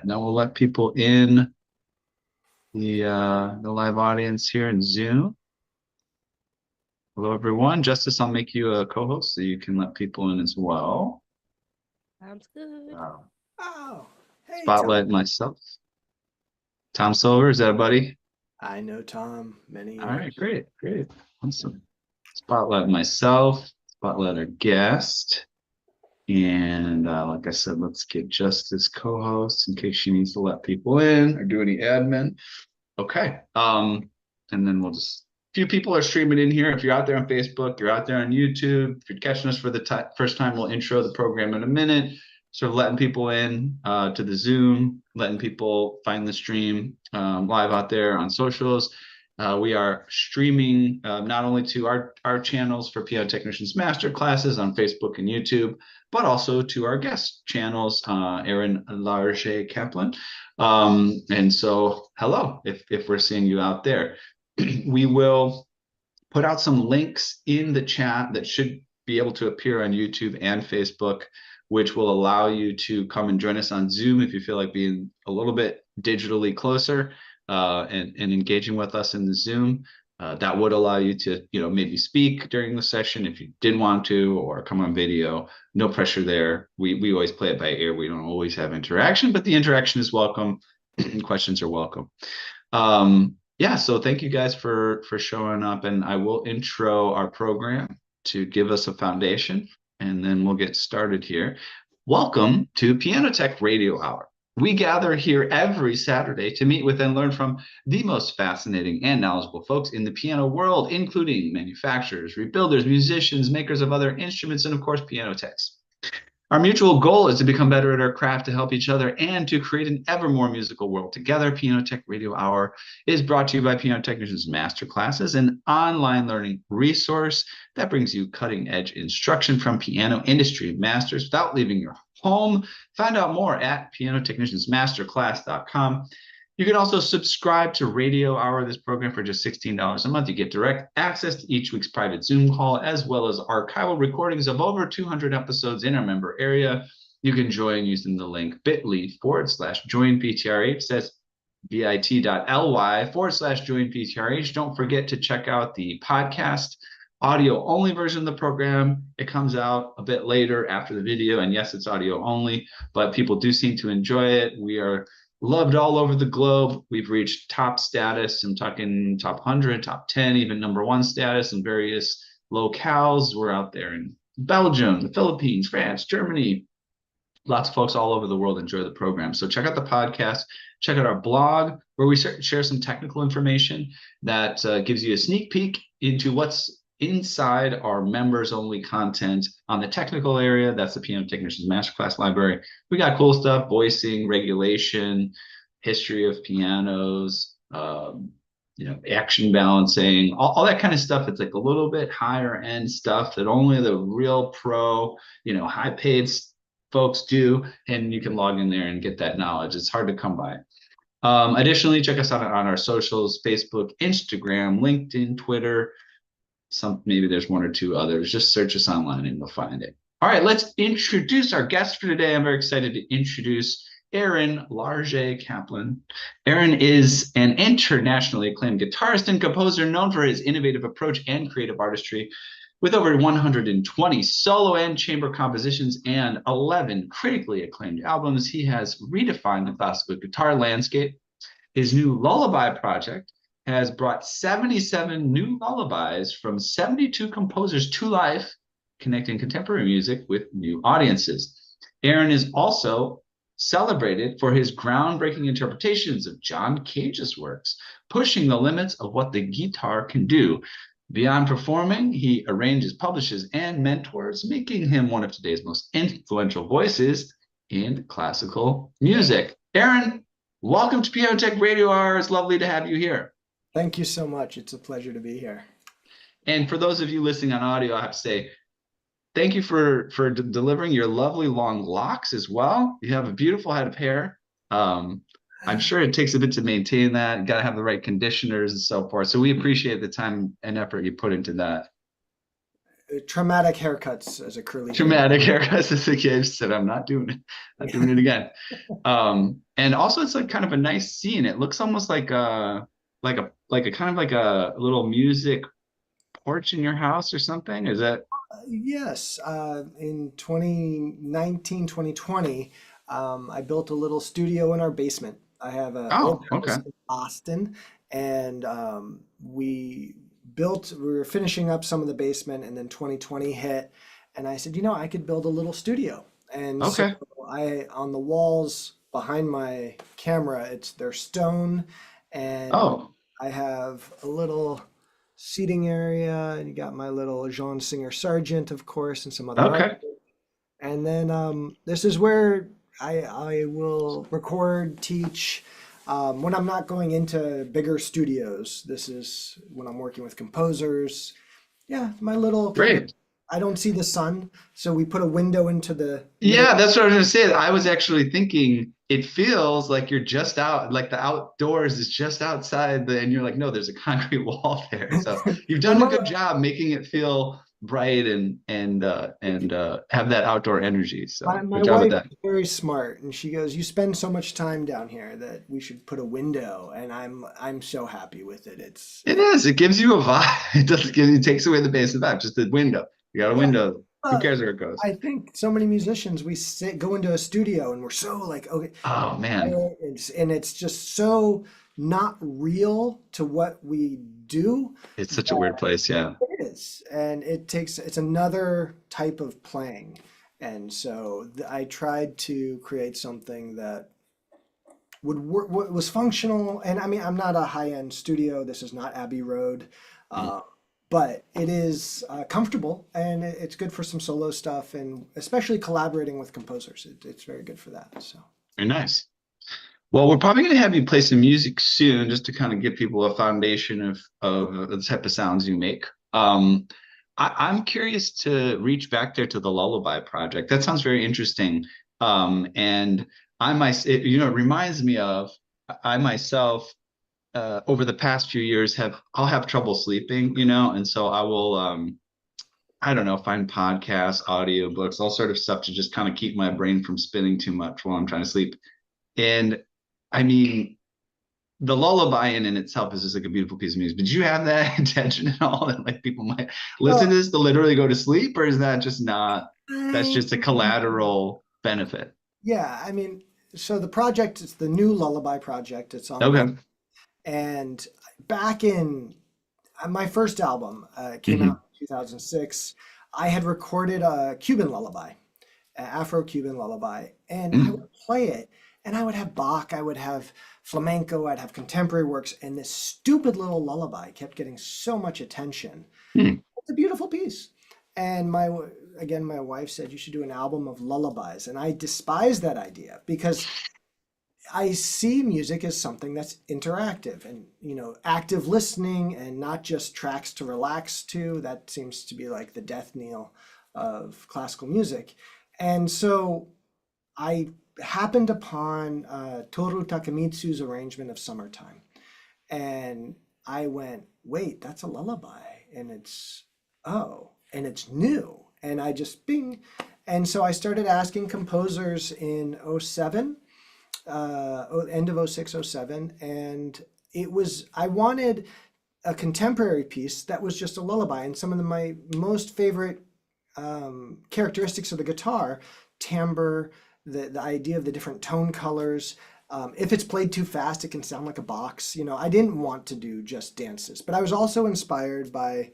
Now we'll let people in the live audience here in Zoom. Hello, everyone. Justice, I'll make you a co-host so you can let people in as well. Sounds good. Oh, hey, Spotlight Tom. myself. Tom Silver, is that a buddy? I know Tom many All right, years. great. Awesome. Spotlight myself, spotlight our guest. And like I said, let's get Justice co-host in case she needs to let people in or do any admin. Okay. And then we'll just few people are streaming in here. If you're out there on Facebook, you're out there on YouTube. If you're catching us for the first time, we'll intro the program in a minute. Sort of letting people in to the Zoom, letting people find the stream live out there on socials. We are streaming not only to our channels for piano technicians master classes on Facebook and YouTube, but also to our guest channels, Aaron Larget-Caplan. And so, hello, if we're seeing you out there. We will put out some links in the chat that should be able to appear on YouTube and Facebook, which will allow you to come and join us on Zoom if you feel like being a little bit digitally closer and engaging with us in the Zoom. That would allow you to, maybe speak during the session if you did want to, or come on video. No pressure there. We always play it by ear. We don't always have interaction, but the interaction is welcome. Questions are welcome. Yeah, so thank you guys for showing up, and I will intro our program to give us a foundation, and then we'll get started here. Welcome to Piano Tech Radio Hour. We gather here every Saturday to meet with and learn from the most fascinating and knowledgeable folks in the piano world, including manufacturers, rebuilders, musicians, makers of other instruments, and of course, piano techs. Our mutual goal is to become better at our craft, to help each other, and to create an ever more musical world together. Piano Tech Radio Hour is brought to you by Piano Technicians Masterclasses, an online learning resource that brings you cutting-edge instruction from piano industry masters without leaving your home. Find out more at pianotechniciansmasterclass.com. You can also subscribe to Radio Hour, this program, for just $16 a month. You get direct access to each week's private Zoom call, as well as archival recordings of over 200 episodes in our member area. You can join using the link bit.ly/joinptrh. That's bit.ly/joinptrh. Don't forget to check out the podcast audio only version of the program. It comes out a bit later after the video, and yes, it's audio only, but people do seem to enjoy it. We are loved all over the globe. We've reached top status. I'm talking top 100, top 10, even #1 status in various locales. We're out there in Belgium, the Philippines, France, Germany. Lots of folks all over the world enjoy the program. So check out the podcast, check out our blog, where we share some technical information that gives you a sneak peek into what's inside our members only content on the technical area. That's the Piano Technicians Masterclass library. We got cool stuff: voicing, regulation, history of pianos, action balancing, all that kind of stuff. It's like a little bit higher end stuff that only the real pro, high paid folks do, and you can log in there and get that knowledge. It's hard to come by. Additionally, check us out on our socials: Facebook, Instagram, LinkedIn, Twitter. Maybe there's one or two others. Just search us online and you'll find it. All right, let's introduce our guest for today. I'm very excited to introduce Aaron Larget-Caplan. Aaron is an internationally acclaimed guitarist and composer known for his innovative approach and creative artistry. With over 120 solo and chamber compositions and 11 critically acclaimed albums, he has redefined the classical guitar landscape. His new Lullaby Project has brought 77 new lullabies from 72 composers to life, connecting contemporary music with new audiences. Aaron is also celebrated for his groundbreaking interpretations of John Cage's works, pushing the limits of what the guitar can do. Beyond performing, he arranges, publishes, and mentors, making him one of today's most influential voices in classical music. Aaron, welcome to Piano Tech Radio Hour. It's lovely to have you here. Thank you so much. It's a pleasure to be here. And for those of you listening on audio, I have to say, thank you for delivering your lovely long locks as well. You have a beautiful head of hair. I'm sure it takes a bit to maintain that. You got to have the right conditioners and so forth. So we appreciate the time and effort you put into that. traumatic haircuts as a curly hair. Traumatic haircuts as a kid. Said I'm not doing it. Not doing it again. And also it's like kind of a nice scene. It looks almost like a kind of like a little music porch in your house or something. Is that? Yes, in 2019, 2020, I built a little studio in our basement. I have an old Oh, okay. house in Austin, and we were finishing up some of the basement, and then 2020 hit, and I said, I could build a little studio. And so Okay. on the walls behind my camera, they're stone, and Oh, I have a little seating area, and you got my little Jean Singer Sargent, of course, and some other art. okay. And then this is where I will record, teach. When I'm not going into bigger studios, this is when I'm working with composers. Yeah, my little kind of, Great. I don't see the sun, so we put a window into the middle. Yeah, that's what I was gonna say. I was actually thinking it feels like you're just out, like the outdoors is just outside and you're like, no, there's a concrete wall there. So you've Well, done a good job making it feel bright and have that outdoor energy. So my good job with wife that. is very smart, and she goes, "You spend so much time down here that we should put a window." And I'm so happy with it. It is. It gives you a vibe. It doesn't give it takes away the base of the vibe. Just the window. You got a Yeah. window. Who cares where it goes? I think so many musicians go into a studio and we're so like, okay, Oh man, it's just so not real to what we do. it's such a weird place. Yeah. It is, and it's another type of playing, and so I tried to create something that would work, was functional. And I mean, I'm not a high-end studio. This is not Abbey Road. Mm, Uh, but it is comfortable, and it's good for some solo stuff, and especially collaborating with composers. It's very good for that. So very nice. Well, we're probably going to have you play some music soon, just to kind of give people a foundation of the type of sounds you make. I'm curious to reach back there to the Lullaby Project. That sounds very interesting. And it reminds me of I myself over the past few years I'll have trouble sleeping, and so I will I don't know, find podcasts, audiobooks, all sort of stuff to just kind of keep my brain from spinning too much while I'm trying to sleep. And I mean, the lullaby in itself is just like a beautiful piece of music. Did you have that intention at all that like people might listen well, to this to literally go to sleep, or is that just not, that's I, just a collateral benefit? yeah, I mean, so the project is the new Lullaby Project. It's online, Okay. and back in my first album came out Hmm. in 2006. I had recorded a Cuban lullaby, Afro-Cuban lullaby, and I Hmm. would play it, and I would have Bach, I would have flamenco, I'd have contemporary works, and this stupid little lullaby kept getting so much attention. Hmm. It's a beautiful piece. And my wife said you should do an album of lullabies, and I despise that idea because I see music as something that's interactive and, active listening and not just tracks to relax to. That seems to be like the death knell of classical music. And so I happened upon Toru Takemitsu's arrangement of Summertime. And I went, wait, that's a lullaby. And it's new. And I just bing. And so I started asking composers in '07, end of '06, '07. And I wanted a contemporary piece that was just a lullaby. And some of my most favorite characteristics of the guitar, timbre, the idea of the different tone colors. If it's played too fast, it can sound like a box. I didn't want to do just dances, but I was also inspired by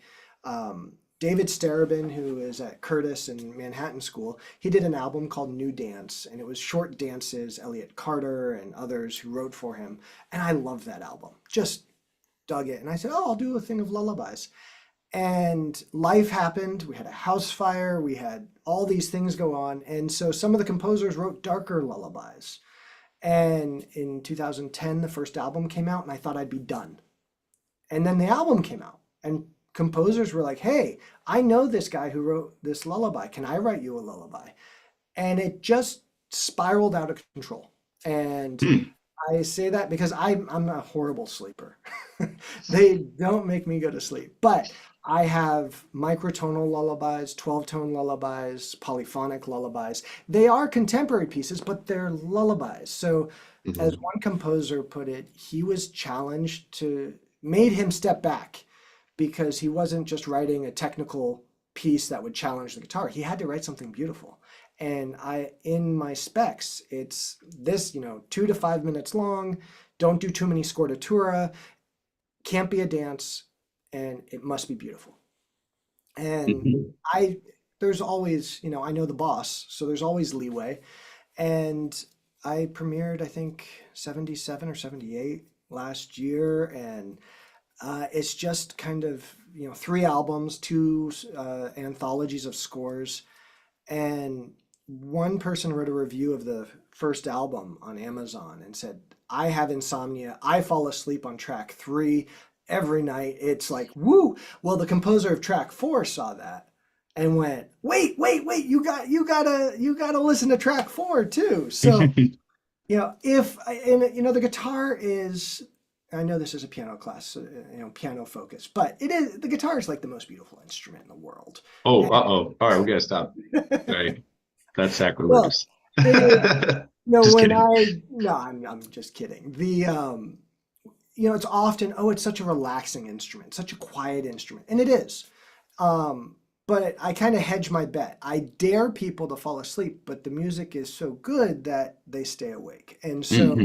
David Starobin, who is at Curtis and Manhattan School. He did an album called New Dance, and it was short dances, Elliott Carter and others who wrote for him. And I loved that album, just dug it. And I said, oh, I'll do a thing of lullabies. And life happened. We had a house fire. We had all these things go on. And so some of the composers wrote darker lullabies. And in 2010, the first album came out, and I thought I'd be done. And then the album came out, and composers were like, hey, I know this guy who wrote this lullaby. Can I write you a lullaby? And it just spiraled out of control. And Hmm. I say that because I'm a horrible sleeper. They don't make me go to sleep. But I have microtonal lullabies, 12-tone lullabies, polyphonic lullabies. They are contemporary pieces, but they're lullabies. So, as Mhm. one composer put it, he was challenged to, made him step back because he wasn't just writing a technical piece that would challenge the guitar. He had to write something beautiful. And in my specs, it's this, 2 to 5 minutes long. Don't do too many scordatura. Can't be a dance, and it must be beautiful. And Mhm. I, there's always, I know the boss, so there's always leeway. And I premiered, I think, 77 or 78 last year, and it's just kind of, 3 albums, two anthologies of scores. And one person wrote a review of the first album on Amazon and said, I have insomnia. I fall asleep on track 3 every night. It's like, woo. Well, the composer of track 4 saw that and went, wait, you gotta listen to track 4 too. So, the guitar is, I know this is a piano class, so, piano focused, but the guitar is like the most beautiful instrument in the world. Oh, And, uh-oh. All right, we gotta stop. Right. That's well, sacrilegious. it is. No, Just when kidding. I no, I'm just kidding. It's often, oh, it's such a relaxing instrument, such a quiet instrument, and it is. Um, but I kind of hedge my bet. I dare people to fall asleep, but the music is so good that they stay awake. And so,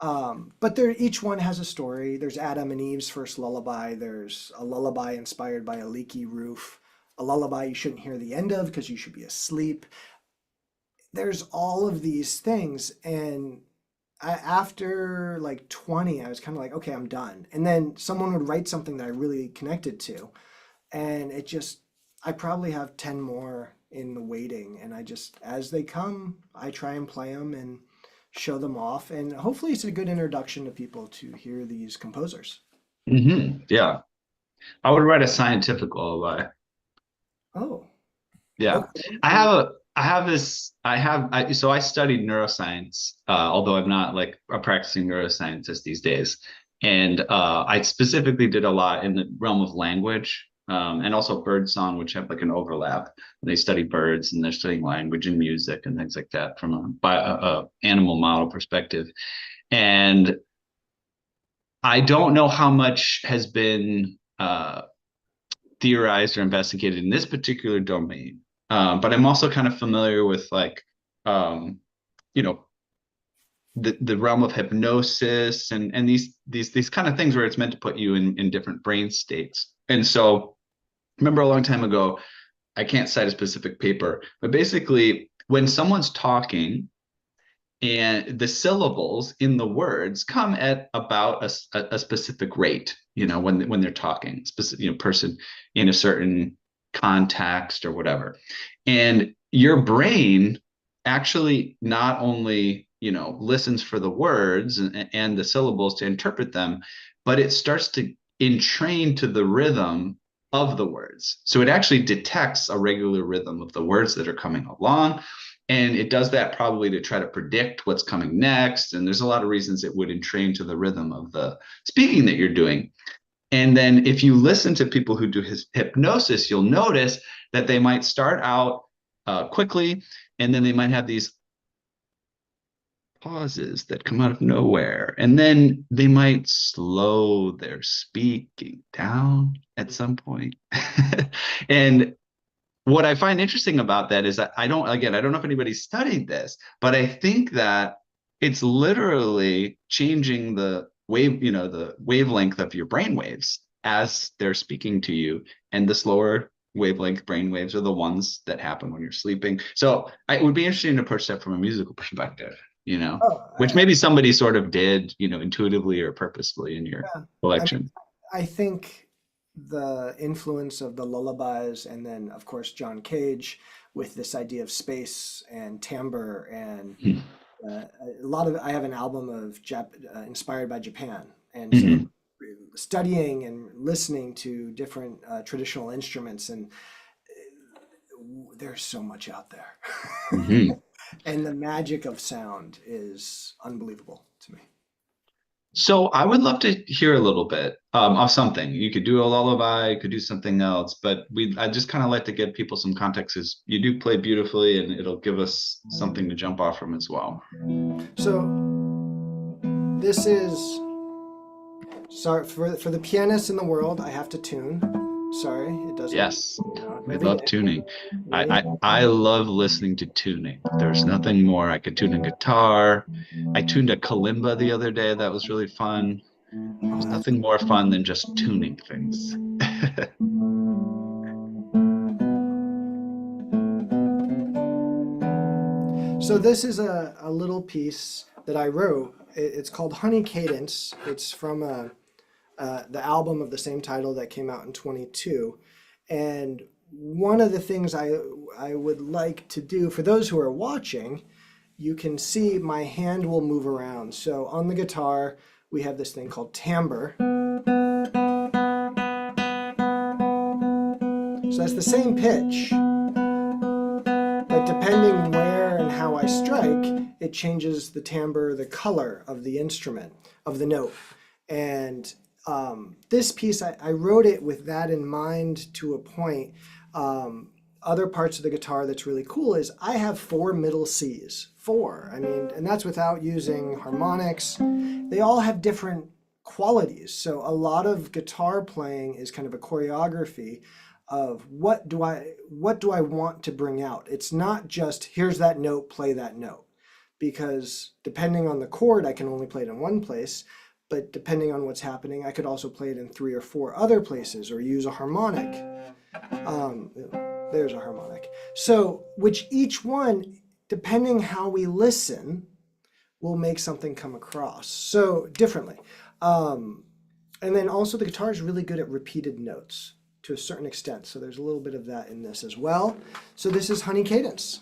Hmm. but each one has a story. There's Adam and Eve's first lullaby. There's a lullaby inspired by a leaky roof. A lullaby you shouldn't hear the end of because you should be asleep. There's all of these things, and after like 20, I was kind of like, okay, I'm done. And then someone would write something that I really connected to, and I probably have 10 more in the waiting, and I just, as they come, I try and play them and show them off, and hopefully it's a good introduction to people to hear these composers. Yeah. I would write a scientific lullaby. Oh, Yeah. okay. So I studied neuroscience, although I'm not like a practicing neuroscientist these days. And I specifically did a lot in the realm of language, and also bird song, which have like an overlap. They study birds and they're studying language and music and things like that from a animal model perspective. And I don't know how much has been theorized or investigated in this particular domain. But I'm also kind of familiar with like, um, you know, the realm of hypnosis and these kind of things where it's meant to put you in different brain states. And so, remember a long time ago, I can't cite a specific paper, but basically, when someone's talking and the syllables in the words come at about a specific rate, when they're talking, specific, person in a certain context or whatever. And your brain actually not only listens for the words and the syllables to interpret them, but it starts to entrain to the rhythm of the words. So it actually detects a regular rhythm of the words that are coming along, and it does that probably to try to predict what's coming next. And there's a lot of reasons it would entrain to the rhythm of the speaking that you're doing. And then if you listen to people who do his hypnosis, you'll notice that they might start out quickly, and then they might have these pauses that come out of nowhere. And then they might slow their speaking down at some point. And what I find interesting about that is that I don't know if anybody's studied this, but I think that it's literally changing the wavelength of your brain waves as they're speaking to you. And the slower wavelength brain waves are the ones that happen when you're sleeping. So it would be interesting to approach that from a musical perspective, Oh, which maybe somebody sort of did, intuitively or purposefully in your I mean, collection. I think the influence of the lullabies, and then of course John Cage with this idea of space and timbre, and a lot of, I have an album of inspired by Japan, and so Mhm. studying and listening to different traditional instruments, and there's so much out there. Mhm. And the magic of sound is unbelievable to me. So I would love to hear a little bit of something. You could do a lullaby, could do something else, but I just kind of like to give people some context because you do play beautifully and it'll give us something to jump off from as well. So this is, sorry, for the pianists in the world, I have to tune. Sorry, it doesn't. Yes, we Every love day. tuning. Ready? I love listening to tuning. There's nothing more. I could tune a guitar. I tuned a kalimba the other day. That was really fun. There's nothing more fun than just tuning things. So this is a little piece that I wrote. It's called Honey Cadence. It's from the album of the same title that came out in 22. And one of the things I would like to do, for those who are watching, you can see my hand will move around. So on the guitar, we have this thing called timbre. So that's the same pitch, but depending where and how I strike, it changes the timbre, the color of the instrument, of the note. And this piece, I wrote it with that in mind to a point. Other parts of the guitar that's really cool is I have 4 middle Cs. 4, I mean, and that's without using harmonics. They all have different qualities. So a lot of guitar playing is kind of a choreography of what do I want to bring out. It's not just here's that note, play that note, because depending on the chord, I can only play it in one place. But depending on what's happening, I could also play it in 3 or 4 other places or use a harmonic. There's a harmonic. So, which each one, depending how we listen, will make something come across so differently. And then also the guitar is really good at repeated notes to a certain extent. So there's a little bit of that in this as well. So this is Honey Cadence.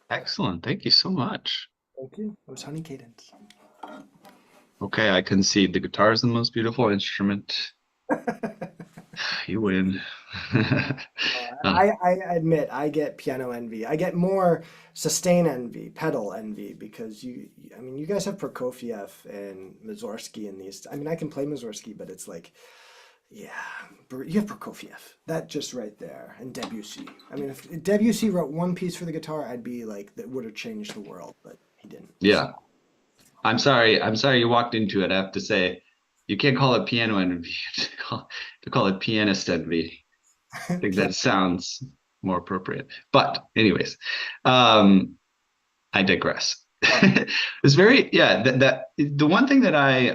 Excellent. Thank you so much. Thank you. It was honey cadence. Okay, I concede the guitar is the most beautiful instrument. You win. I admit I get piano envy. I get more sustain envy, pedal envy, because I mean, you guys have Prokofiev and Mussorgsky and these. I mean, I can play Mussorgsky, but it's like, yeah, you have Prokofiev. That just right there, and Debussy. I mean, if Debussy wrote one piece for the guitar, I'd be like, that would have changed the world, but he didn't. Yeah. I'm sorry. I'm sorry you walked into it. I have to say, you can't call it piano envy. You have to call it pianist envy. I think that sounds more appropriate. But anyways, I digress. It's very, yeah, that the one thing that I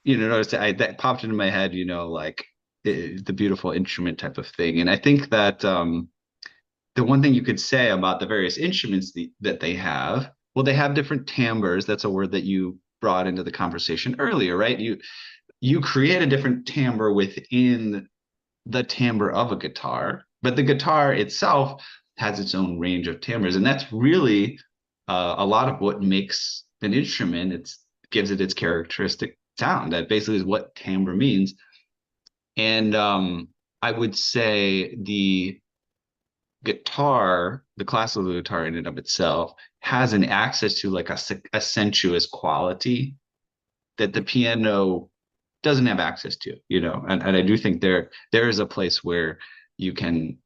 noticed that popped into my head, like the beautiful instrument type of thing. And I think that the one thing you could say about the various instruments that they have, well, they have different timbres. That's a word that you brought into the conversation earlier, right? You create a different timbre within the timbre of a guitar, but the guitar itself has its own range of timbres, and that's really a lot of what makes an instrument. It gives it its characteristic sound. That basically is what timbre means. And I would say the guitar, the classical guitar in and of itself, has an access to like a sensuous quality that the piano doesn't have access to, and I do think there is a place where you can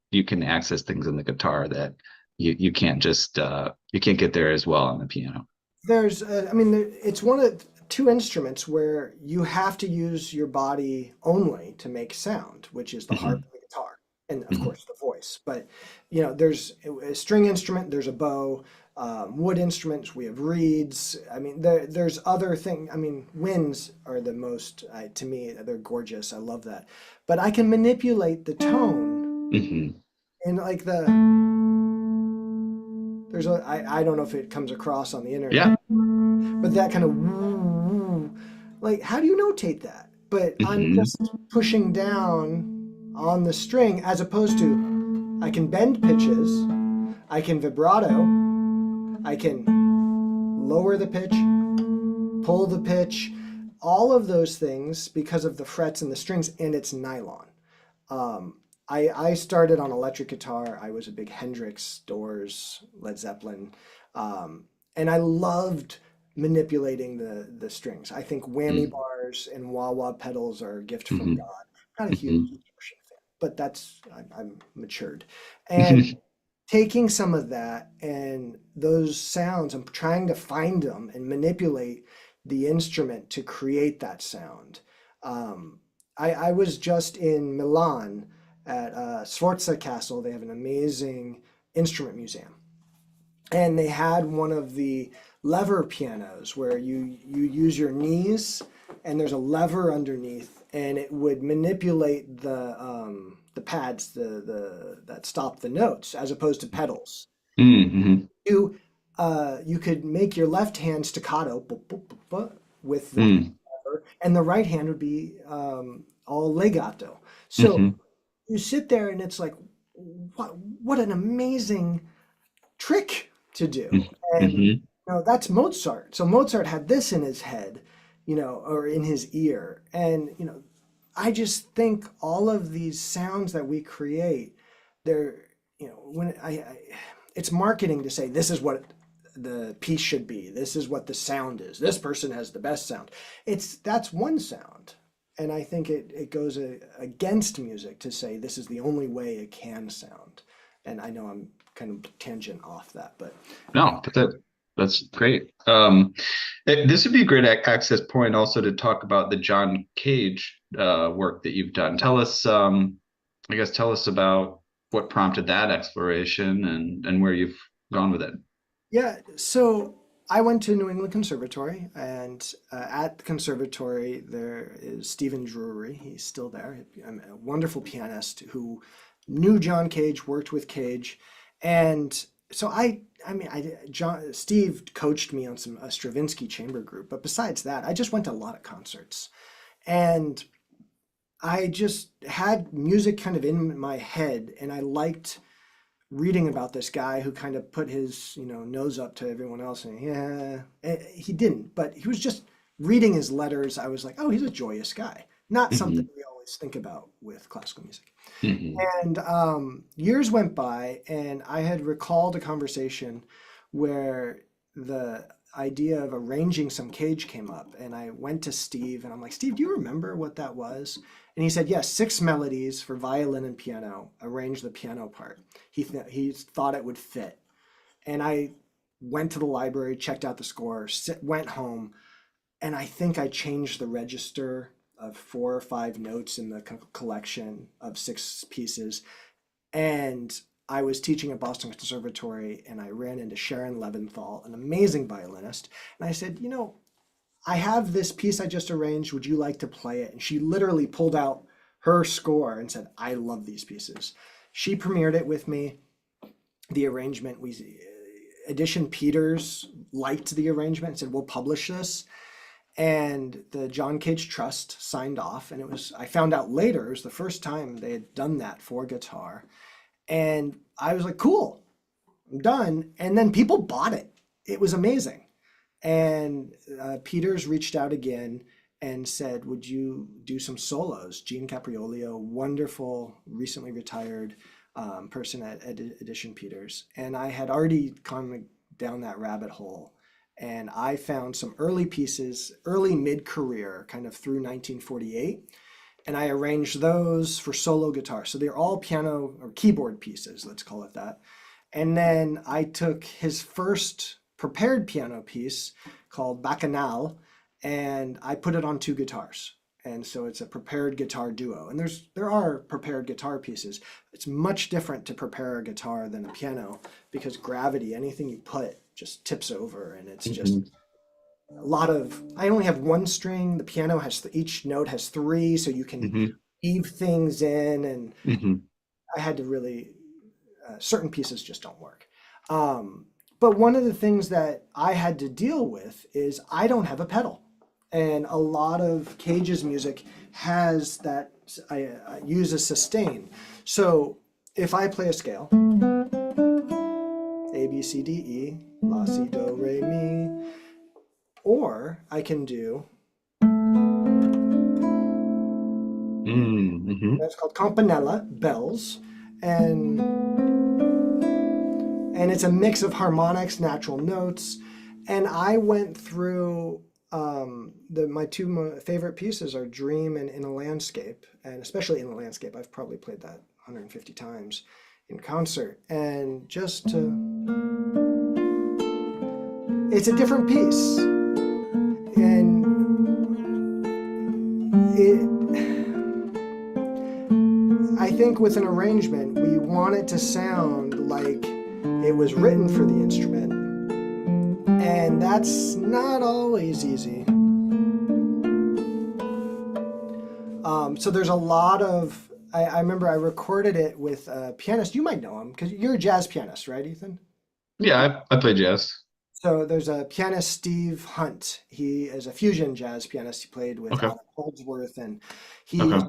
access things in the guitar that you can't just you can't get there as well on the piano. There's, I mean, it's one of two instruments where you have to use your body only to make sound, which is the harp and the guitar, and of course the voice. But there's a string instrument, there's a bow, wood instruments, we have reeds. I mean, there's other things. I mean, winds are the most, to me, they're gorgeous. I love that. But I can manipulate the tone and like I don't know if it comes across on the internet. Yeah. But that kind of woo, like, how do you notate that? But I'm just pushing down on the string, as opposed to I can bend pitches, I can vibrato, I can lower the pitch, pull the pitch, all of those things because of the frets and the strings, and it's nylon. I started on electric guitar. I was a big Hendrix, Doors, Led Zeppelin, and I loved manipulating the strings. I think whammy bars and wah-wah pedals are a gift from God. Not a huge distortion fan, but I'm matured. And taking some of that and those sounds, I'm trying to find them and manipulate the instrument to create that sound. I was just in Milan at Sforza Castle. They have an amazing instrument museum. And they had one of the lever pianos where you use your knees and there's a lever underneath, and it would manipulate the pads that stop the notes, as opposed to pedals. You could make your left hand staccato with the lever, and the right hand would be all legato. So you sit there and it's like, what an amazing trick to do. And that's Mozart. So Mozart had this in his head, or in his ear. And I just think all of these sounds that we create, they're, when it's marketing to say this is what the piece should be, this is what the sound is, this person has the best sound. That's one sound. And I think it goes against music to say this is the only way it can sound. And I know I'm kind of tangent off that, but no, but that's great. This would be a great access point also to talk about the John Cage work that you've done. Tell us, tell us about what prompted that exploration and where you've gone with it. Yeah, so I went to New England Conservatory, and at the conservatory there is Stephen Drury. He's still there. A wonderful pianist who knew John Cage, worked with Cage, and so Steve coached me on a Stravinsky chamber group, but besides that, I just went to a lot of concerts, and I just had music kind of in my head, and I liked reading about this guy who kind of put his, nose up to everyone else, and he didn't, but he was just reading his letters. I was like, oh, he's a joyous guy. Not something Hmm. we always think about with classical music. Hmm. And years went by, and I had recalled a conversation where the idea of arranging some cage came up. And I went to Steve, and I'm like, Steve, do you remember what that was? And he said, yes, 6 melodies for violin and piano, arrange the piano part. He thought it would fit. And I went to the library, checked out the score, went home, and I think I changed the register of 4 or 5 notes in the collection of 6 pieces. And I was teaching at Boston Conservatory, and I ran into Sharon Leventhal, an amazing violinist. And I said, I have this piece I just arranged. Would you like to play it? And she literally pulled out her score and said, I love these pieces. She premiered it with me. The arrangement, Edition Peters liked the arrangement and said, we'll publish this. And the John Cage Trust signed off. And I found out later, it was the first time they had done that for guitar. And I was like, cool, I'm done. And then people bought it. It was amazing. And Peters reached out again and said, would you do some solos? Gene Capriolio, wonderful, recently retired person at Edition Peters. And I had already gone down that rabbit hole. And I found some early pieces, early mid-career, kind of through 1948. And I arranged those for solo guitar. So they're all piano or keyboard pieces, let's call it that. And then I took his first prepared piano piece called Bacchanal, and I put it on 2 guitars. And so it's a prepared guitar duo. And there are prepared guitar pieces. It's much different to prepare a guitar than a piano because gravity, anything you put just tips over, and it's just a lot of, I only have 1 string. The piano has, each note has 3, so you can Hmm. weave things in. And Hmm. I had to really, certain pieces just don't work. But one of the things that I had to deal with is I don't have a pedal. And a lot of Cage's music has that, I use a sustain. So if I play a scale, A, B, C, D, E, La, Si, Do, Re, Mi, or I can do, Hmm. that's called campanella, bells, and it's a mix of harmonics, natural notes. And I went through my 2 favorite pieces are Dream and In a Landscape, and especially In a Landscape. I've probably played that 150 times in concert, and just to, it's a different piece, and I think with an arrangement, we want it to sound like it was written for the instrument, and that's not always easy. So there's a lot of, I remember I recorded it with a pianist. You might know him because you're a jazz pianist, right, Ethan? Yeah, I play jazz. So there's a pianist, Steve Hunt. He is a fusion jazz pianist. He played with Okay. Adam Holdsworth, and he Okay.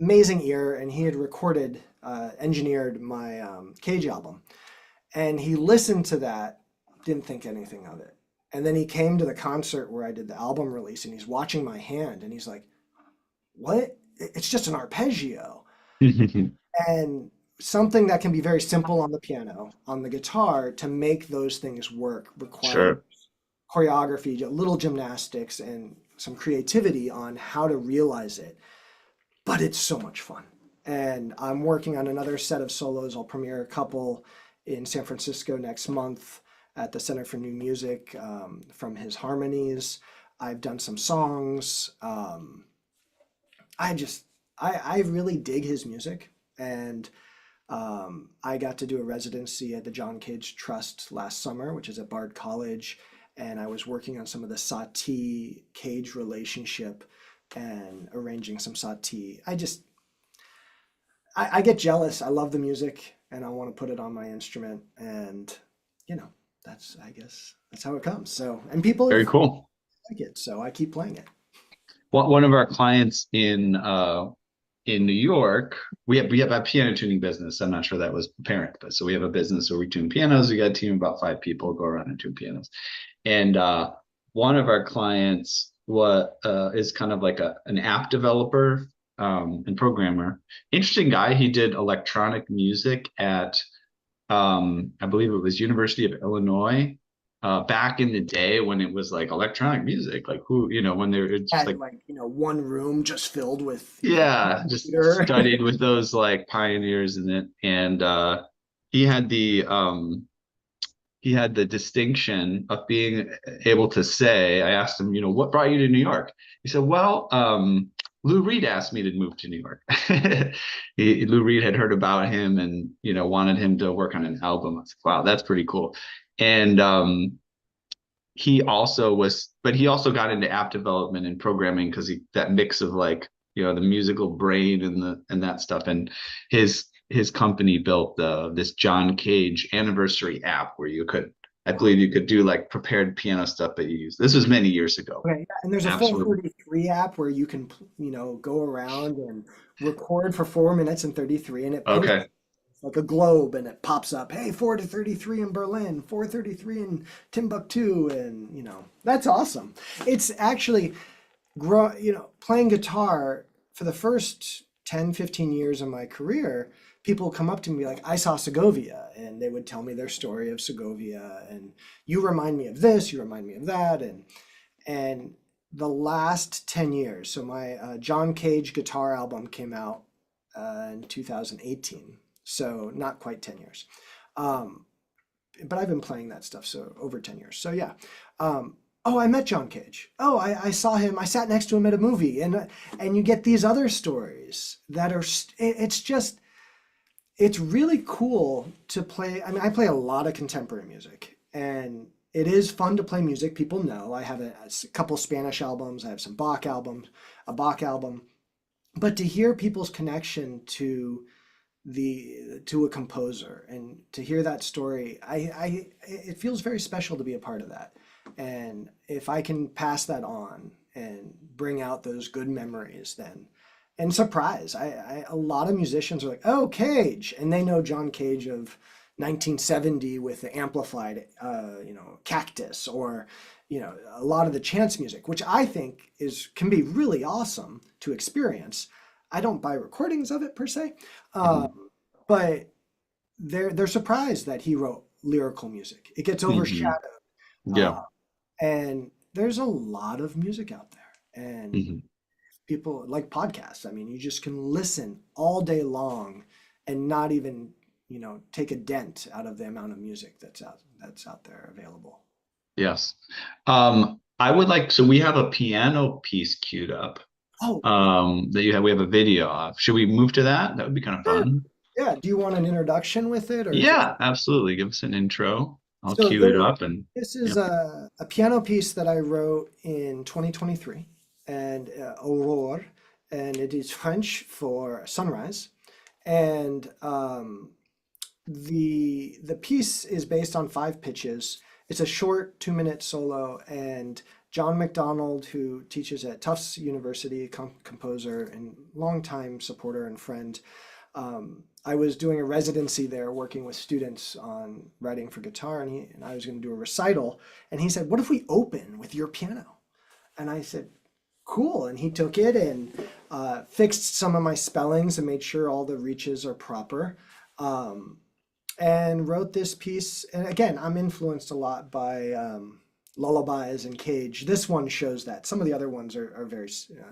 amazing ear. And he had recorded, engineered my Cage album, and he listened to that, didn't think anything of it. And then he came to the concert where I did the album release, and he's watching my hand, and he's like, "What? It's just an arpeggio." And something that can be very simple on the piano, on the guitar, to make those things work requires Sure. choreography, a little gymnastics, and some creativity on how to realize it. But it's so much fun. And I'm working on another set of solos. I'll premiere a couple in San Francisco next month at the Center for New Music from his harmonies. I've done some songs. I just, I really dig his music. And I got to do a residency at the John Cage Trust last summer, which is at Bard College. And I was working on some of the Satie Cage relationship and arranging some Satie. I get jealous. I love the music and I want to put it on my instrument. And, I guess that's how it comes. So, and people Very like cool. it. So I keep playing it. One of our clients in in New York, we have a piano tuning business. I'm not sure that was apparent, but so we have a business where we tune pianos. We got a team of about 5 people go around and tune pianos. And one of our clients is kind of like an app developer and programmer. Interesting guy. He did electronic music at I believe it was University of Illinois back in the day when it was like electronic music, like who, when they were just Had like, like, one room just filled with yeah, just computer. studied with those like pioneers in it. And he had the um he had the distinction of being able to say, I asked him, what brought you to New York? He said, well, Lou Reed asked me to move to New York. Lou Reed had heard about him and, wanted him to work on an album. I was like, wow, that's pretty cool. And he also got into app development and programming because that mix of like, the musical brain and that stuff. And his company built this John Cage anniversary app where I believe you could do like prepared piano stuff that you use. This was many years ago. Okay, yeah, and there's a full Absolutely. 33 app where you can, go around and record for 4 minutes and 33, and it pinch Okay. like a globe, and it pops up, hey, 4 to 33 in Berlin, 4:33 in Timbuktu, and that's awesome. It's actually playing guitar for the first 10, 15 years of my career. People come up to me like, I saw Segovia, and they would tell me their story of Segovia, and you remind me of this, you remind me of that, and the last 10 years. So my John Cage guitar album came out in 2018, so not quite 10 years. But I've been playing that stuff so over 10 years. So yeah. Oh, I met John Cage. Oh, I saw him. I sat next to him at a movie, and you get these other stories that are. It's really cool to play. I mean, I play a lot of contemporary music, and it is fun to play music. People know I have a couple Spanish albums. I have some Bach albums, a Bach album, but to hear people's connection to a composer and to hear that story, it feels very special to be a part of that. And if I can pass that on and bring out those good memories, then and surprise, a lot of musicians are like, oh, Cage, and they know John Cage of 1970 with the amplified, Cactus, or a lot of the chance music, which I think can be really awesome to experience. I don't buy recordings of it per se, but they're surprised that he wrote lyrical music. It gets Mhm. overshadowed, Yeah. uh, and there's a lot of music out there, and Mhm. people like podcasts. I mean, you just can listen all day long and not even, take a dent out of the amount of music that's out there available. Yes. So we have a piano piece queued up Oh, we have a video of. Should we move to that? That would be kind of sure. fun. Yeah. Do you want an introduction with it or just Yeah, absolutely. Give us an intro. I'll so cue it up and this yeah. is a piano piece that I wrote in 2023 and Aurore, and it is French for sunrise. And the piece is based on 5 pitches. It's a short 2-minute solo, and John McDonald, who teaches at Tufts University, composer and longtime supporter and friend. I was doing a residency there, working with students on writing for guitar, and I was going to do a recital, and he said, "What if we open with your piano?" And I said, "Cool." And he took it and fixed some of my spellings and made sure all the reaches are proper. And wrote this piece. And again, I'm influenced a lot by lullabies and Cage. This one shows that. Some of the other ones are very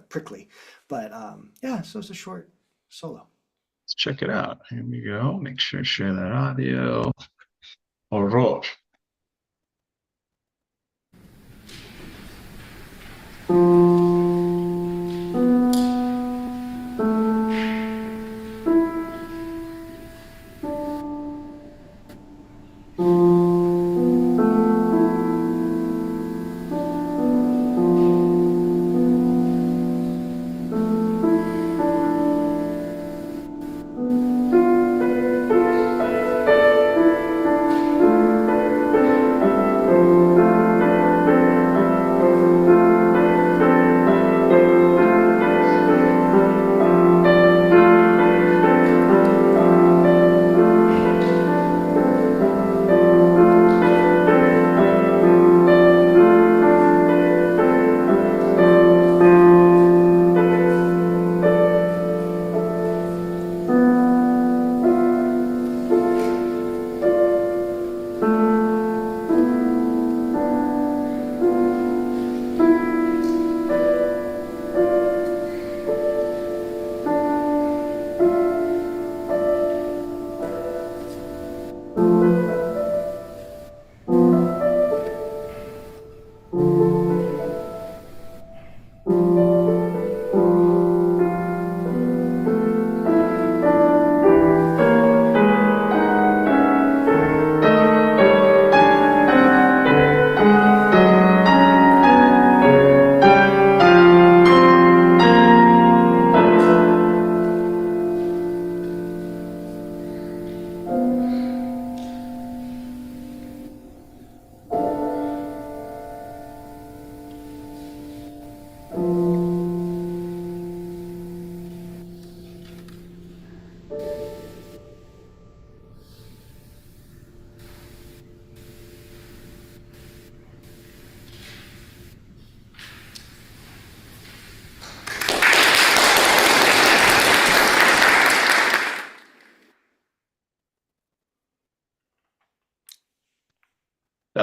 prickly, but yeah. So it's a short solo. Let's check it out. Here we go. Make sure to share that audio. Aurore.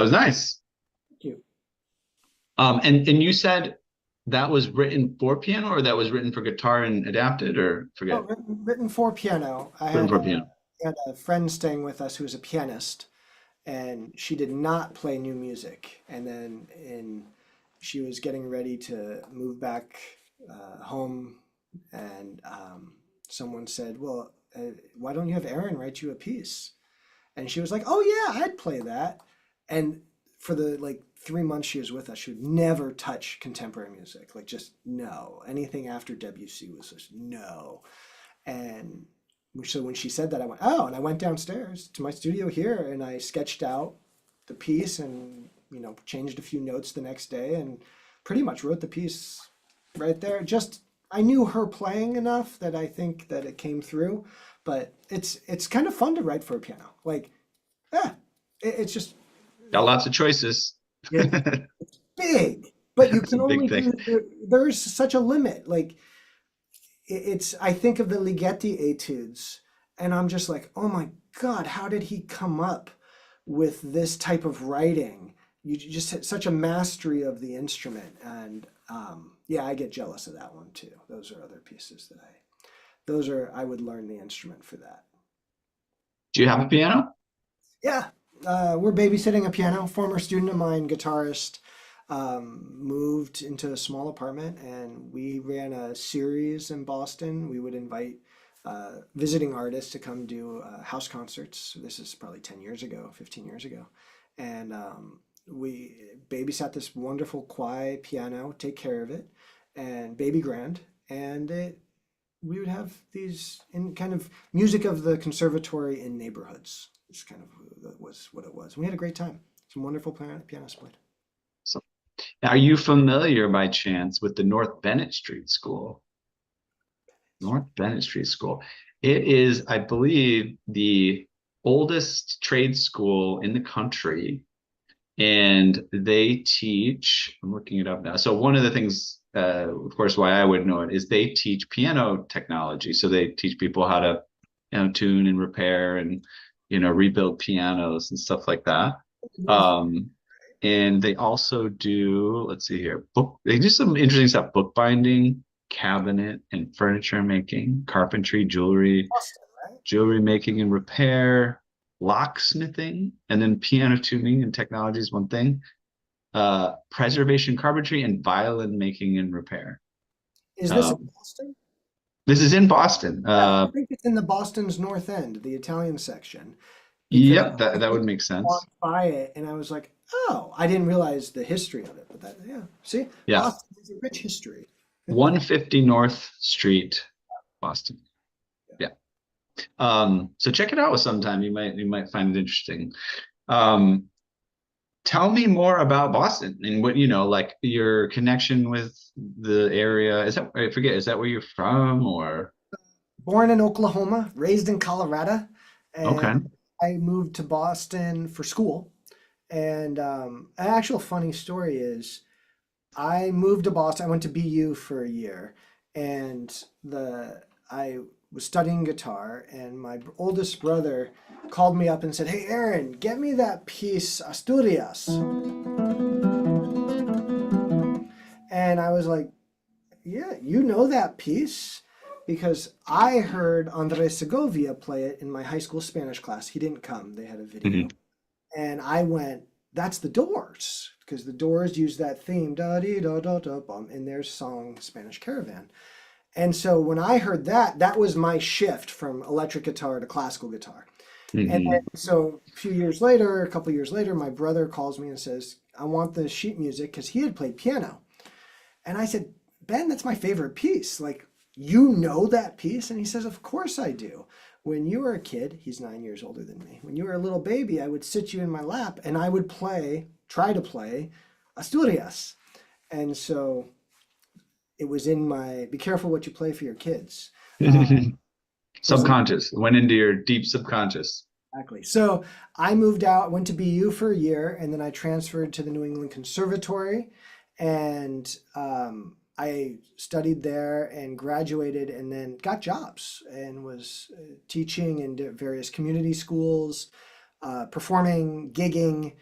was nice. Thank you. And you said that was written for piano, or that was written for guitar and adapted, or Oh, forget, written for piano. written for piano. Had a friend staying with us who was a pianist, and she did not play new music. And then she was getting ready to move back home, and someone said, "Well, why don't you have Aaron write you a piece?" And she was like, "Oh yeah, I'd play that." And for the like 3 months she was with us, she would never touch contemporary music. Like just no. Anything after Debussy was just no. And so when she said that, I went, oh, and I went downstairs to my studio here and I sketched out the piece and, changed a few notes the next day and pretty much wrote the piece right there. Just, I knew her playing enough that I think that it came through, but it's kind of fun to write for a piano. Like, it's just, Got lots of choices. it's big, but you It's can a big only thing. there's such a limit. Like, I think of the Ligeti etudes and I'm just like, oh my God, how did he come up with this type of writing? You just had such a mastery of the instrument. And yeah, I get jealous of that one too. Those are other pieces that I would learn the instrument for that. Do you have a piano? Yeah, we're babysitting a piano. Former student of mine, guitarist, moved into a small apartment, and we ran a series in Boston. We would invite visiting artists to come do house concerts. This is probably 10 years ago, 15 years ago. And we babysat this wonderful Kwai piano, take care of it, and baby grand. And we would have these in kind of music of the conservatory in neighborhoods. It's kind of was what it was. We had a great time. Some wonderful pianists played. So, are you familiar by chance with the North Bennett Street School? North Bennett Street School. It is, I believe, the oldest trade school in the country, and they teach, I'm looking it up now. So one of the things, of course, why I would know it is they teach piano technology. So they teach people how to, tune and repair and, rebuild pianos and stuff like that. And they also do, let's see here, they do some interesting stuff, bookbinding, cabinet and furniture making, carpentry, jewelry, Boston, right? jewelry making and repair, locksmithing, and then piano tuning and technology is one thing. Preservation carpentry and violin making and repair. Is this in Um, Boston? this is in Boston. Yeah, I think it's in the Boston's North End, the Italian section, because Yep, that I would make sense. walked by it and I was like, oh, I didn't realize the history of it. But that, yeah, see, Yeah, Boston has a rich history. 150 North Street, Boston. Yeah. So check it out sometime. You might find it interesting. Um, Tell me more about Boston and what, like your connection with the area. I forget, is that where you're from or? Born in Oklahoma, raised in Colorado, Okay. and I moved to Boston for school. And an actual funny story is I moved to Boston. I went to BU for a year, and I was studying guitar, and my oldest brother called me up and said, "Hey, Aaron, get me that piece Asturias." And I was like, "Yeah, you know that piece?" Because I heard Andres Segovia play it in my high school Spanish class. He didn't come; they had a video. Mhm. And I went, that's the Doors, because the Doors use that theme, da dee da da da bum, in their song Spanish Caravan. And so when I heard that, that was my shift from electric guitar to classical guitar. And then, Mhm. so a couple years later, my brother calls me and says, I want the sheet music because he had played piano. And I said, Ben, that's my favorite piece. Like, you know that piece? And he says, of course I do. When you were a kid, he's 9 years older than me. When you were a little baby, I would sit you in my lap and I would try to play Asturias. And so it was in my, be careful what you play for your kids. Was in Subconscious, went into your deep subconscious. Exactly. So I moved out, went to BU for a year, and then I transferred to the New England Conservatory, and I studied there and graduated, and then got jobs and was teaching in various community schools, performing, gigging,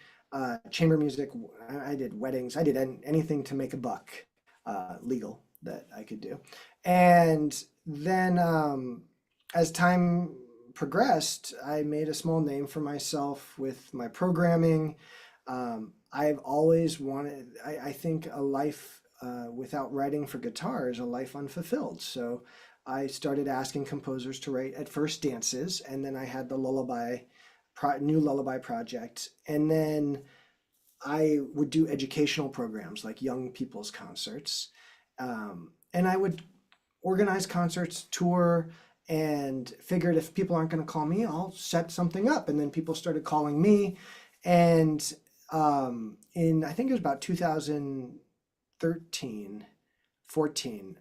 chamber music. I did weddings. I did anything to make a buck, legal that I could do. And then as time progressed, I made a small name for myself with my programming. I've always wanted, I think a life without writing for guitar is a life unfulfilled. So I started asking composers to write at first dances, and then I had the new Lullaby Project. And then I would do educational programs like young people's concerts. And I would organize concerts, tour, and figured if people aren't going to call me, I'll set something up. And then people started calling me. And I think it was about 2013, 14,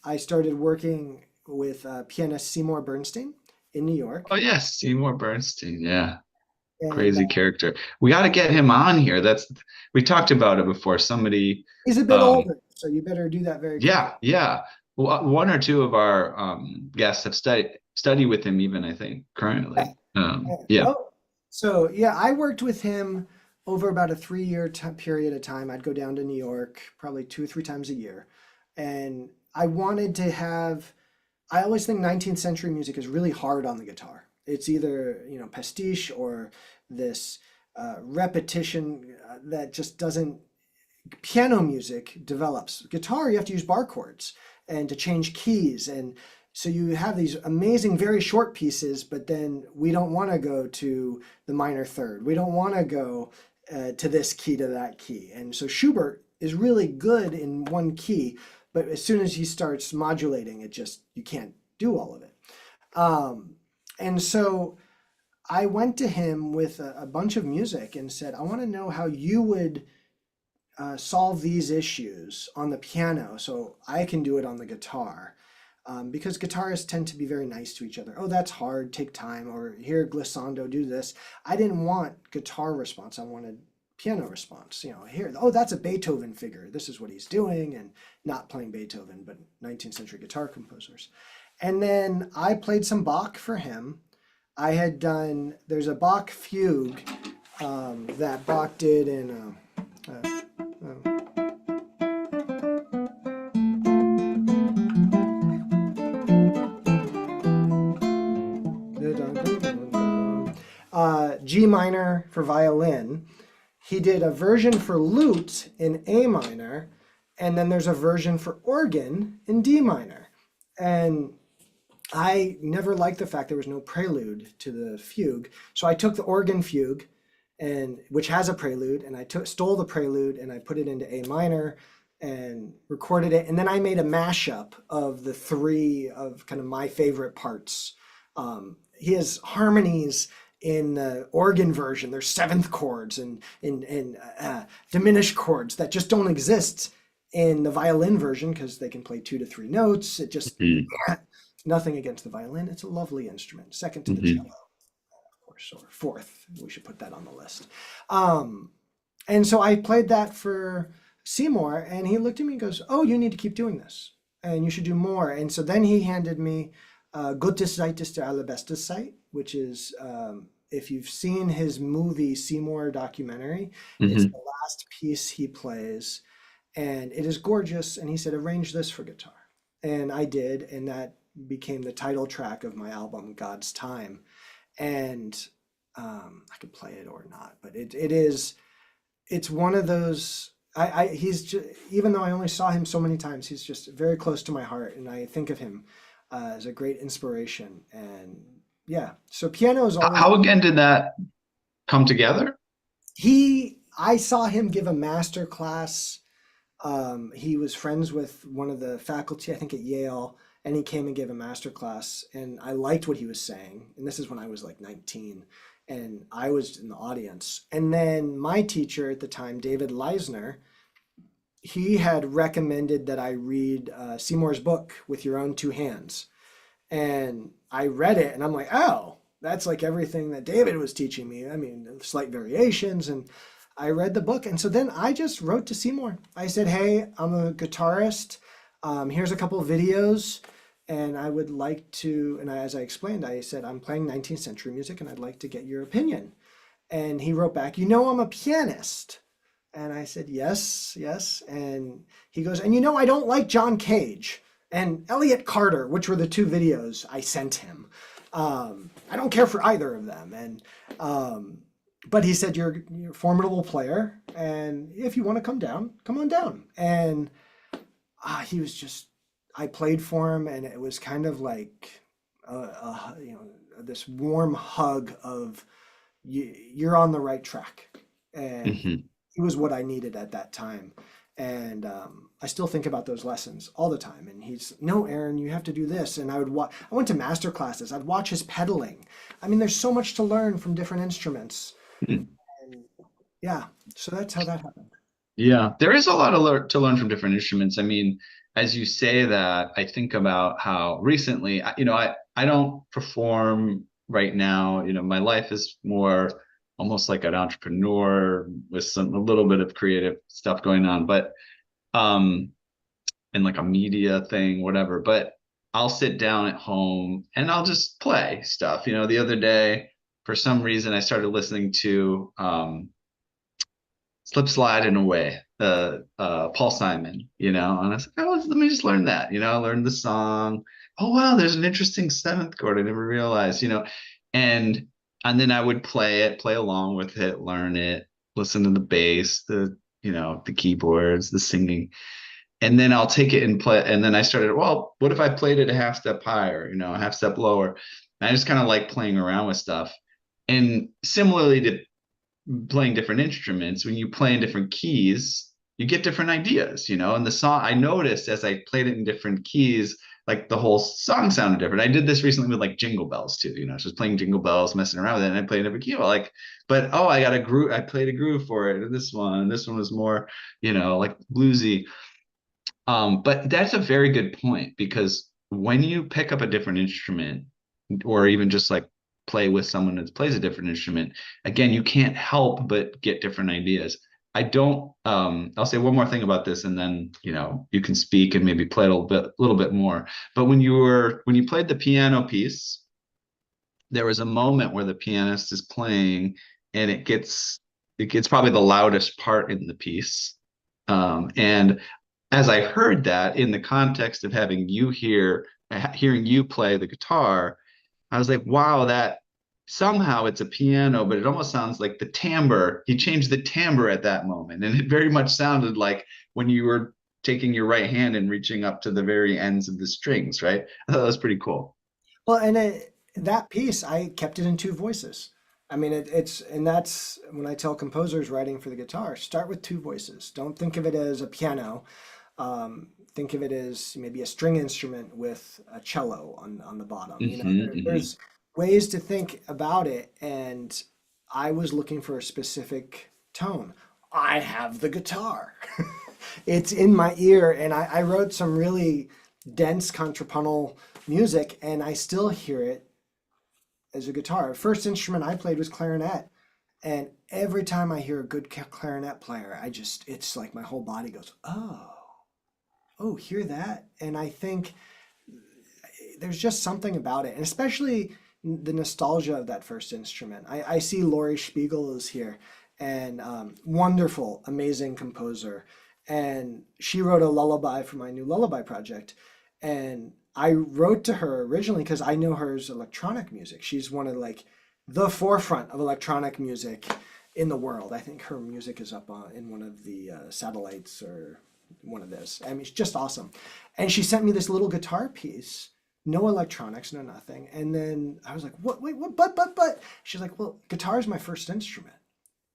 I started working with pianist Seymour Bernstein in New York. Oh yes, Seymour Bernstein. Yeah. And Crazy character. We got to get him on here. We talked about it before. Somebody, he's a bit older, so you better do that very quickly. yeah. One or two of our guests have studied with him, even I think currently. Yeah. Oh, so yeah, I worked with him over about a 3-year period of time. I'd go down to New York probably 2 or 3 times a year, and I wanted to have. I always think 19th century music is really hard on the guitar. It's either pastiche or this repetition that just doesn't. Piano music develops. Guitar, you have to use bar chords and to change keys, and so you have these amazing, very short pieces, but then we don't want to go to the minor third. We don't want to go to this key to that key. And so Schubert is really good in one key, but as soon as he starts modulating, you can't do all of it. And so I went to him with a bunch of music and said, I want to know how you would solve these issues on the piano so I can do it on the guitar. Because guitarists tend to be very nice to each other. Oh, that's hard, take time, or here, glissando, do this. I didn't want guitar response, I wanted piano response. Here, oh, that's a Beethoven figure. This is what he's doing, and not playing Beethoven, but 19th century guitar composers. And then I played some Bach for him. There's a Bach fugue that Bach did in G minor for violin. He did a version for lute in A minor, and then there's a version for organ in D minor. And I never liked the fact there was no prelude to the fugue. So I took the organ fugue, which has a prelude, and I stole the prelude and I put it into A minor and recorded it. And then I made a mashup of the 3 of kind of my favorite parts. He has harmonies in the organ version. There's 7th chords and diminished chords that just don't exist in the violin version because they can play 2 to 3 notes. It just nothing against the violin. It's a lovely instrument, second to the cello, of course, or 4th. We should put that on the list. And so I played that for Seymour, and he looked at me and goes, "Oh, you need to keep doing this, and you should do more." And so then he handed me Gottes Zeit ist der allerbeste Zeit, which is if you've seen his movie Seymour documentary, it's the last piece he plays, and it is gorgeous. And he said, "Arrange this for guitar," and I did, and that became the title track of my album God's Time. And I could play it or not, but it's one of those. He's just, even though I only saw him so many times, he's just very close to my heart, and I think of him as a great inspiration. And yeah, so piano is always. How again did that come together? I saw him give a master class. He was friends with one of the faculty, I think at Yale, and he came and gave a master class, and I liked what he was saying. And this is when I was like 19, and I was in the audience. And then my teacher at the time, David Leisner, he had recommended that I read Seymour's book, With Your Own Two Hands. And I read it, and I'm like, oh, that's like everything that David was teaching me. I mean, slight variations. And I read the book. And so then I just wrote to Seymour. I said, "Hey, I'm a guitarist. Here's a couple of videos. And I would like to," and as I explained, I said, "I'm playing 19th century music and I'd like to get your opinion." And he wrote back, you know, I'm a pianist. And I said, yes, yes. And he goes, and you know, I don't like John Cage and Elliot Carter, which were the two videos I sent him. I don't care for either of them. But he said, you're a formidable player. And if you want to come down, come on down. And he was just, I played for him, and it was kind of like, this warm hug of, you're on the right track. And he was what I needed at that time. And I still think about those lessons all the time. And he's, no, Aaron, you have to do this. And I went to master classes. I'd watch his pedaling. I mean, there's so much to learn from different instruments. And yeah, so that's how that happened. Yeah, there is a lot to learn from different instruments. I mean, as you say that, I think about how recently, I don't perform right now. My life is more almost like an entrepreneur with a little bit of creative stuff going on, but and like a media thing, whatever. But I'll sit down at home and I'll just play stuff. The other day, for some reason, I started listening to Slip, Slide, and Away, Paul Simon, and I was like, oh, let me just learn that, learn the song. Oh, wow, there's an interesting seventh chord I never realized, and then I would play along with it, learn it, listen to the bass, the keyboards, the singing, and then I'll take it and play. And then I started, well, what if I played it a half step higher, a half step lower? And I just kind of like playing around with stuff. And similarly to playing different instruments, when you play in different keys, you get different ideas, and the song, I noticed as I played it in different keys, like the whole song sounded different. I did this recently with like Jingle Bells too, just playing Jingle Bells, messing around with it, and I played a different key, but I got a groove, I played a groove for it. And this one was more, like bluesy. But that's a very good point, because when you pick up a different instrument, or even just like play with someone that plays a different instrument, again, you can't help but get different ideas. I'll say one more thing about this, and then you can speak and maybe play a little bit more. But when you played the piano piece, there was a moment where the pianist is playing and it gets probably the loudest part in the piece. And as I heard that in the context of hearing you play the guitar, I was like, wow, that somehow it's a piano, but it almost sounds like the timbre. He changed the timbre at that moment. And it very much sounded like when you were taking your right hand and reaching up to the very ends of the strings, right? I thought that was pretty cool. Well, and that piece, I kept it in two voices. I mean, and that's when I tell composers writing for the guitar, start with two voices. Don't think of it as a piano. Think of it as maybe a string instrument with a cello on the bottom. There's ways to think about it, and I was looking for a specific tone. I have the guitar. It's in my ear, and I wrote some really dense contrapuntal music, and I still hear it as a guitar. First instrument I played was clarinet, and every time I hear a good clarinet player, it's like my whole body goes, oh, hear that? And I think there's just something about it, and especially the nostalgia of that first instrument. I see Laurie Spiegel is here, and wonderful, amazing composer. And she wrote a lullaby for my new Lullaby Project. And I wrote to her originally because I know her as electronic music. She's one of the forefront of electronic music in the world. I think her music is up in one of the satellites or one of those. I mean, it's just awesome. And she sent me this little guitar piece, no electronics, no nothing. And then I was like, what, wait, what, but. She's like, well, guitar is my first instrument.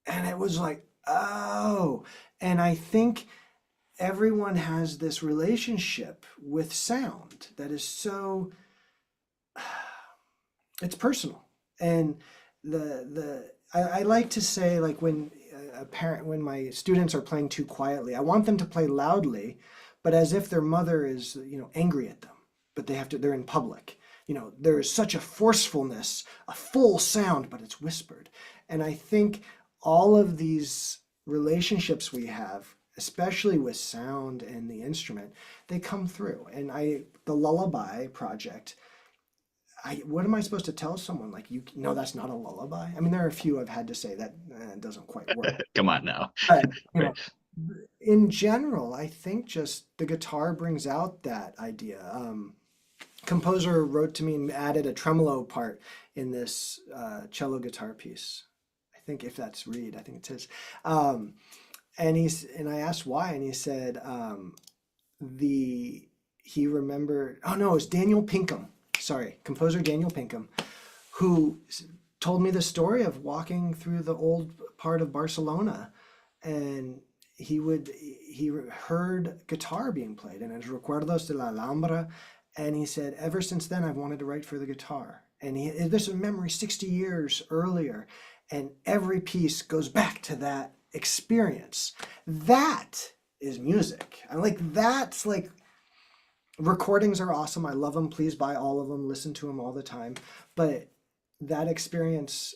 And it was like, oh. And I think everyone has this relationship with sound that is so, it's personal. And I like to say, like, when when my students are playing too quietly, I want them to play loudly, but as if their mother is, angry at them, but they're in public. There is such a forcefulness, a full sound, but it's whispered. And I think all of these relationships we have, especially with sound and the instrument, they come through. And the Lullaby Project, what am I supposed to tell someone? Like, no, that's not a lullaby. I mean, there are a few I've had to say that it doesn't quite work. Come on now. But, you Right. know, in general, I think just the guitar brings out that idea. Composer wrote to me and added a tremolo part in this cello guitar piece. I think if that's Reed, I think it's his. And I asked why, and he said he remembered. Oh no, it was Daniel Pinkham. Sorry, composer Daniel Pinkham, who told me the story of walking through the old part of Barcelona, and he heard guitar being played, and it's Recuerdos de la Alhambra, and he said ever since then I've wanted to write for the guitar. And this is a memory 60 years earlier, and every piece goes back to that experience. That is music. I'm like, that's like, recordings are awesome. I love them. Please buy all of them. Listen to them all the time. But that experience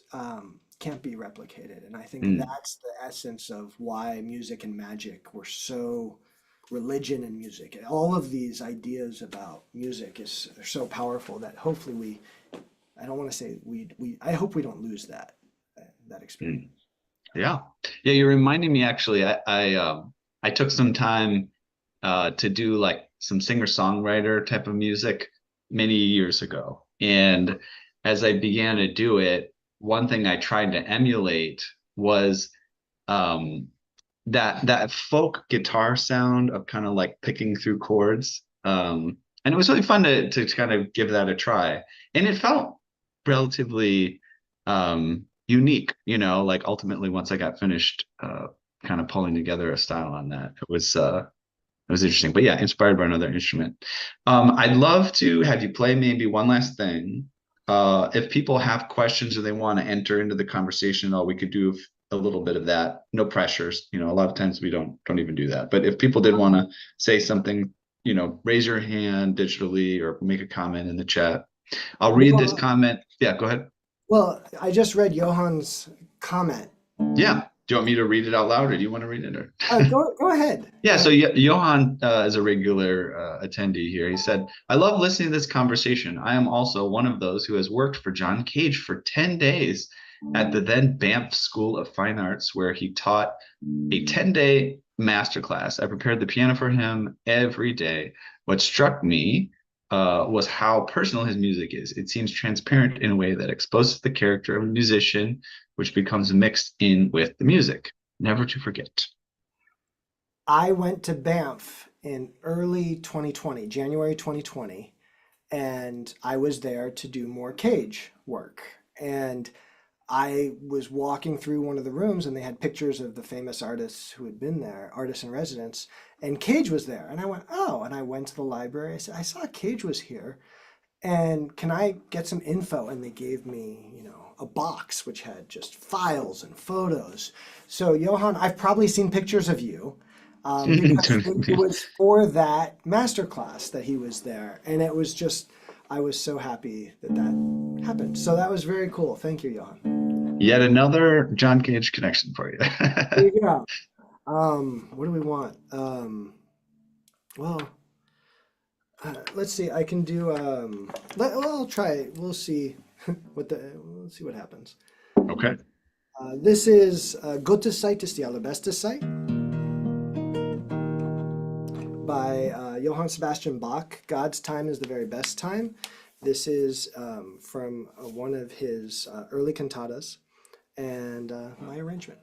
can't be replicated. And I think that's the essence of why music and magic were so, religion and music. And all of these ideas about music are so powerful that hopefully I don't want to say I hope we don't lose that experience. Yeah. Yeah, you're reminding me actually, I took some time to do like some singer-songwriter type of music many years ago. And as I began to do it, one thing I tried to emulate was that folk guitar sound of kind of like picking through chords. And it was really fun to kind of give that a try. And it felt relatively unique, like ultimately once I got finished kind of pulling together a style on that, it was interesting. But yeah, inspired by another instrument. I'd love to have you play maybe one last thing. If people have questions or they want to enter into the conversation, we could do a little bit of that. No pressures. A lot of times we don't even do that. But if people did want to say something, raise your hand digitally or make a comment in the chat. I'll read this comment. Yeah, go ahead. Well, I just read Johan's comment. Yeah. Do you want me to read it out loud, or do you want to read it? Or go ahead. Yeah, so Johan is a regular attendee here. He said, I love listening to this conversation. I am also one of those who has worked for John Cage for 10 days at the then Banff School of Fine Arts, where he taught a 10-day masterclass. I prepared the piano for him every day. What struck me was how personal his music is. It seems transparent in a way that exposes the character of a musician, which becomes mixed in with the music. Never to forget. I went to Banff in early 2020, January 2020, and I was there to do more Cage work. And I was walking through one of the rooms, and they had pictures of the famous artists who had been there, artists in residence, and Cage was there. And I went, oh, and I went to the library. I said, I saw Cage was here, and can I get some info? And they gave me, a box which had just files and photos. So Johan, I've probably seen pictures of you. Because it was for that masterclass that he was there, and it was just, I was so happy that happened. So that was very cool. Thank you, Johan. Yet another John Cage connection for you. There you go. What do we want? Let's see. I can do. I'll try it. We'll see let's see what happens. Okay. This is Gottes Zeit ist die allerbeste Zeit by Johann Sebastian Bach. God's time is the very best time. This is from one of his early cantatas, and my arrangement.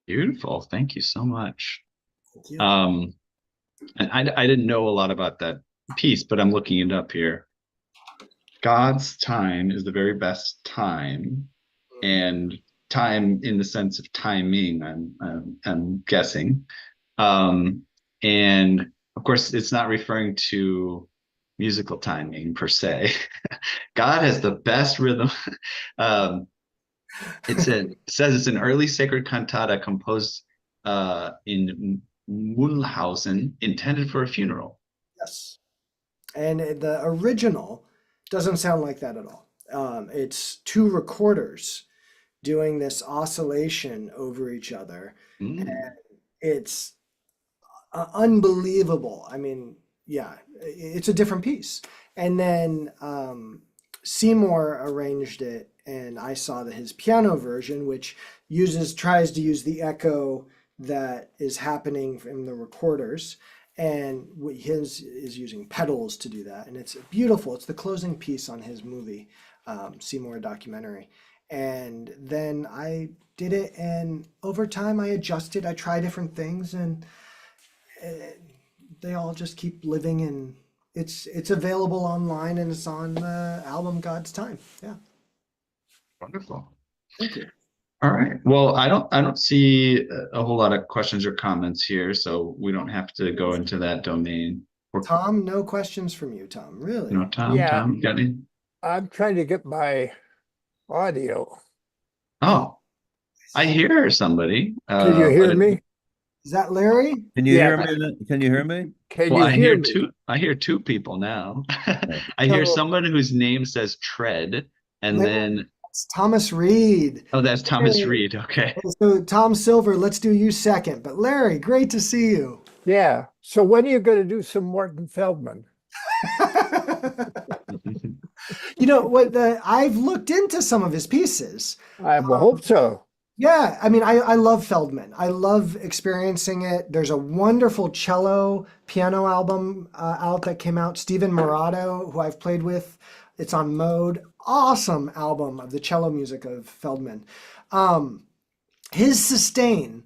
Beautiful. Thank you so much. Thank you. And I didn't know a lot about that piece, but I'm looking it up here. God's time is the very best time, and time in the sense of timing, I'm guessing. Um, and of course, it's not referring to musical timing per se. God has the best rhythm. Um, it says it's an early sacred cantata composed in Mulhausen, intended for a funeral. Yes. And the original doesn't sound like that at all. It's two recorders doing this oscillation over each other. Mm. It's unbelievable. I mean, yeah, it's a different piece. And then Seymour arranged it, and I saw his piano version, which tries to use the echo that is happening from the recorders, and his is using pedals to do that, and it's beautiful. It's the closing piece on his movie, Seymour documentary. And then I did it, and over time I adjusted. I tried different things, and they all just keep living, and it's available online, and it's on the album God's Time. Yeah. Wonderful. Thank you. All right. Well, I don't see a whole lot of questions or comments here, so we don't have to go into that domain. Tom, no questions from you, Tom. Really? Yeah. Tom, you got any? I'm trying to get my audio. Oh, I hear somebody. Can you hear me? Is that Larry? Can you Yeah. hear me? Can you hear me? Can Well, you I hear hear me? two. I hear two people now. I hear So- someone whose name says Tread, and Larry. then It's Thomas Reed. that's Thomas Hey. Reed. Okay. So Tom Silver, let's do you second. But Larry, great to see you. Yeah. So when are you going to do some Morton Feldman? You know what? I've looked into some of his pieces. I will hope so. Yeah, I mean, I love Feldman. I love experiencing it. There's a wonderful cello piano album out that came out. Stephen Morato, who I've played with, it's on Mode. Awesome album of the cello music of Feldman. His sustain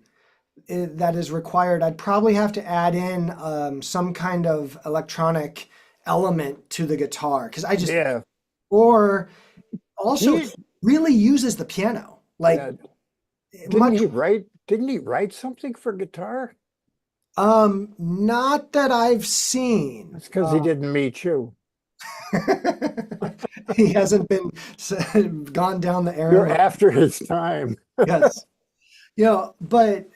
that is required, I'd probably have to add in some kind of electronic element to the guitar, because I just Yeah. or also He- really uses the piano like. Yeah. Much, Didn't he write something for guitar? not that I've seen. That's because he didn't meet you. He hasn't been gone down the You're Aaron. after his time. Yes, you know, but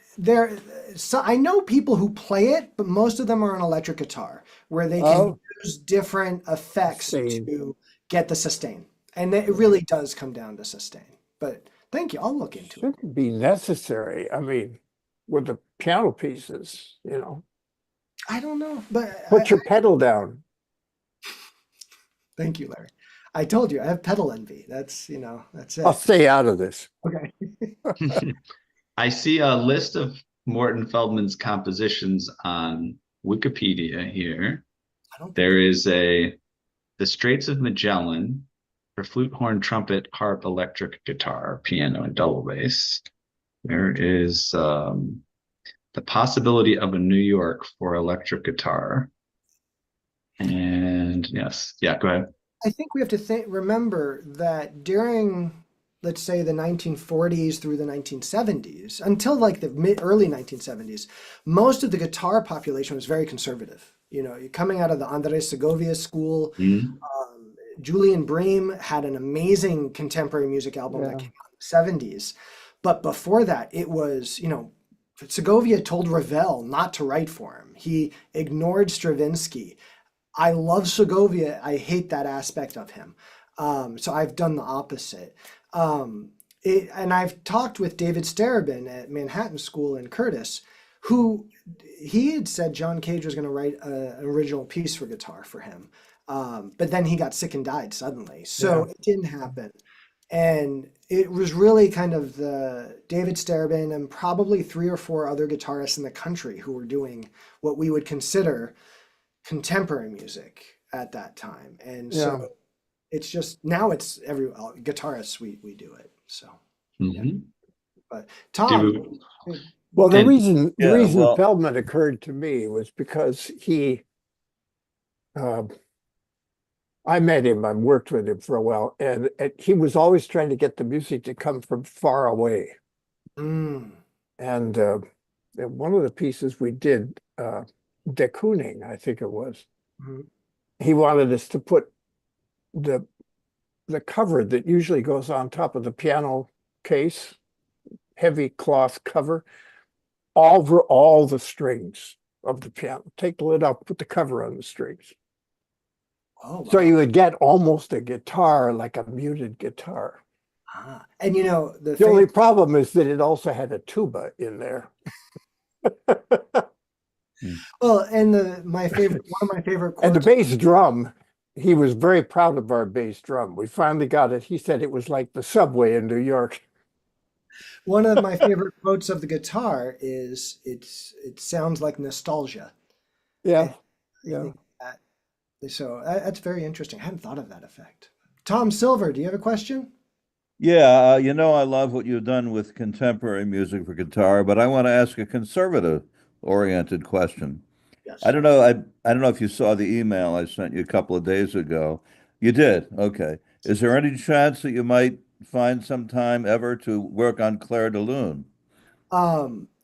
so I know people who play it, but most of them are an electric guitar where they can Oh. use different effects Sustain. to get the sustain, and it really does come down to sustain. But thank you, I'll look into it. Shouldn't be necessary. I mean, with the piano pieces, you know, I don't know, but put your pedal down. thank you, Larry. I told you I have pedal envy. That's that's it. I'll stay out of this. Okay. I see a list of Morton Feldman's compositions on Wikipedia here. I don't think There is The Straits of Magellan for flute, horn, trumpet, harp, electric guitar, piano, and double bass. There is The Possibility of a New York for electric guitar. And yes, yeah, go ahead. I think we have to remember that during, let's say, the 1940s through the 1970s, until like the early 1970s, most of the guitar population was very conservative. You know, coming out of the Andres Segovia school, Mhm. Julian Bream had an amazing contemporary music album that Yeah. came out in the 70s. But before that, it was, Segovia told Ravel not to write for him. He ignored Stravinsky. I love Segovia. I hate that aspect of him. So I've done the opposite. And I've talked with David Starobin at Manhattan School in Curtis, who he had said John Cage was going to write an original piece for guitar for him. But then he got sick and died suddenly. So it didn't happen. And it was really kind of the David Starobin and probably 3 or 4 other guitarists in the country who were doing what we would consider contemporary music at that time. And so it's just, now it's every guitarists, we do it. So, Mhm. but Tom, Well, the And- reason the Yeah, reason well- Feldman occurred to me was because uh, I met him, I worked with him for a while, and he was always trying to get the music to come from far away. Mm. And one of the pieces we did, De Kooning, I think it was, Mhm. he wanted us to put the cover that usually goes on top of the piano case, heavy cloth cover, over all the strings of the piano. Take the lid out, put the cover on the strings. Oh, So wow. you would get almost a guitar, like a muted guitar. Ah. And you know, The only problem is that it also had a tuba in there. well, and one of my favorite And the quotes, bass drum, he was very proud of our bass drum. We finally got it. He said it was like the subway in New York. one of my favorite quotes of the guitar is it sounds like nostalgia. Yeah, I yeah. think that's very interesting. I hadn't thought of that effect. Tom Silver, do you have a question? Yeah, I love what you've done with contemporary music for guitar, but I want to ask a conservative-oriented question. Yes. I don't know if you saw the email I sent you a couple of days ago. You did? Okay. Is there any chance that you might find some time ever to work on Claire de Lune?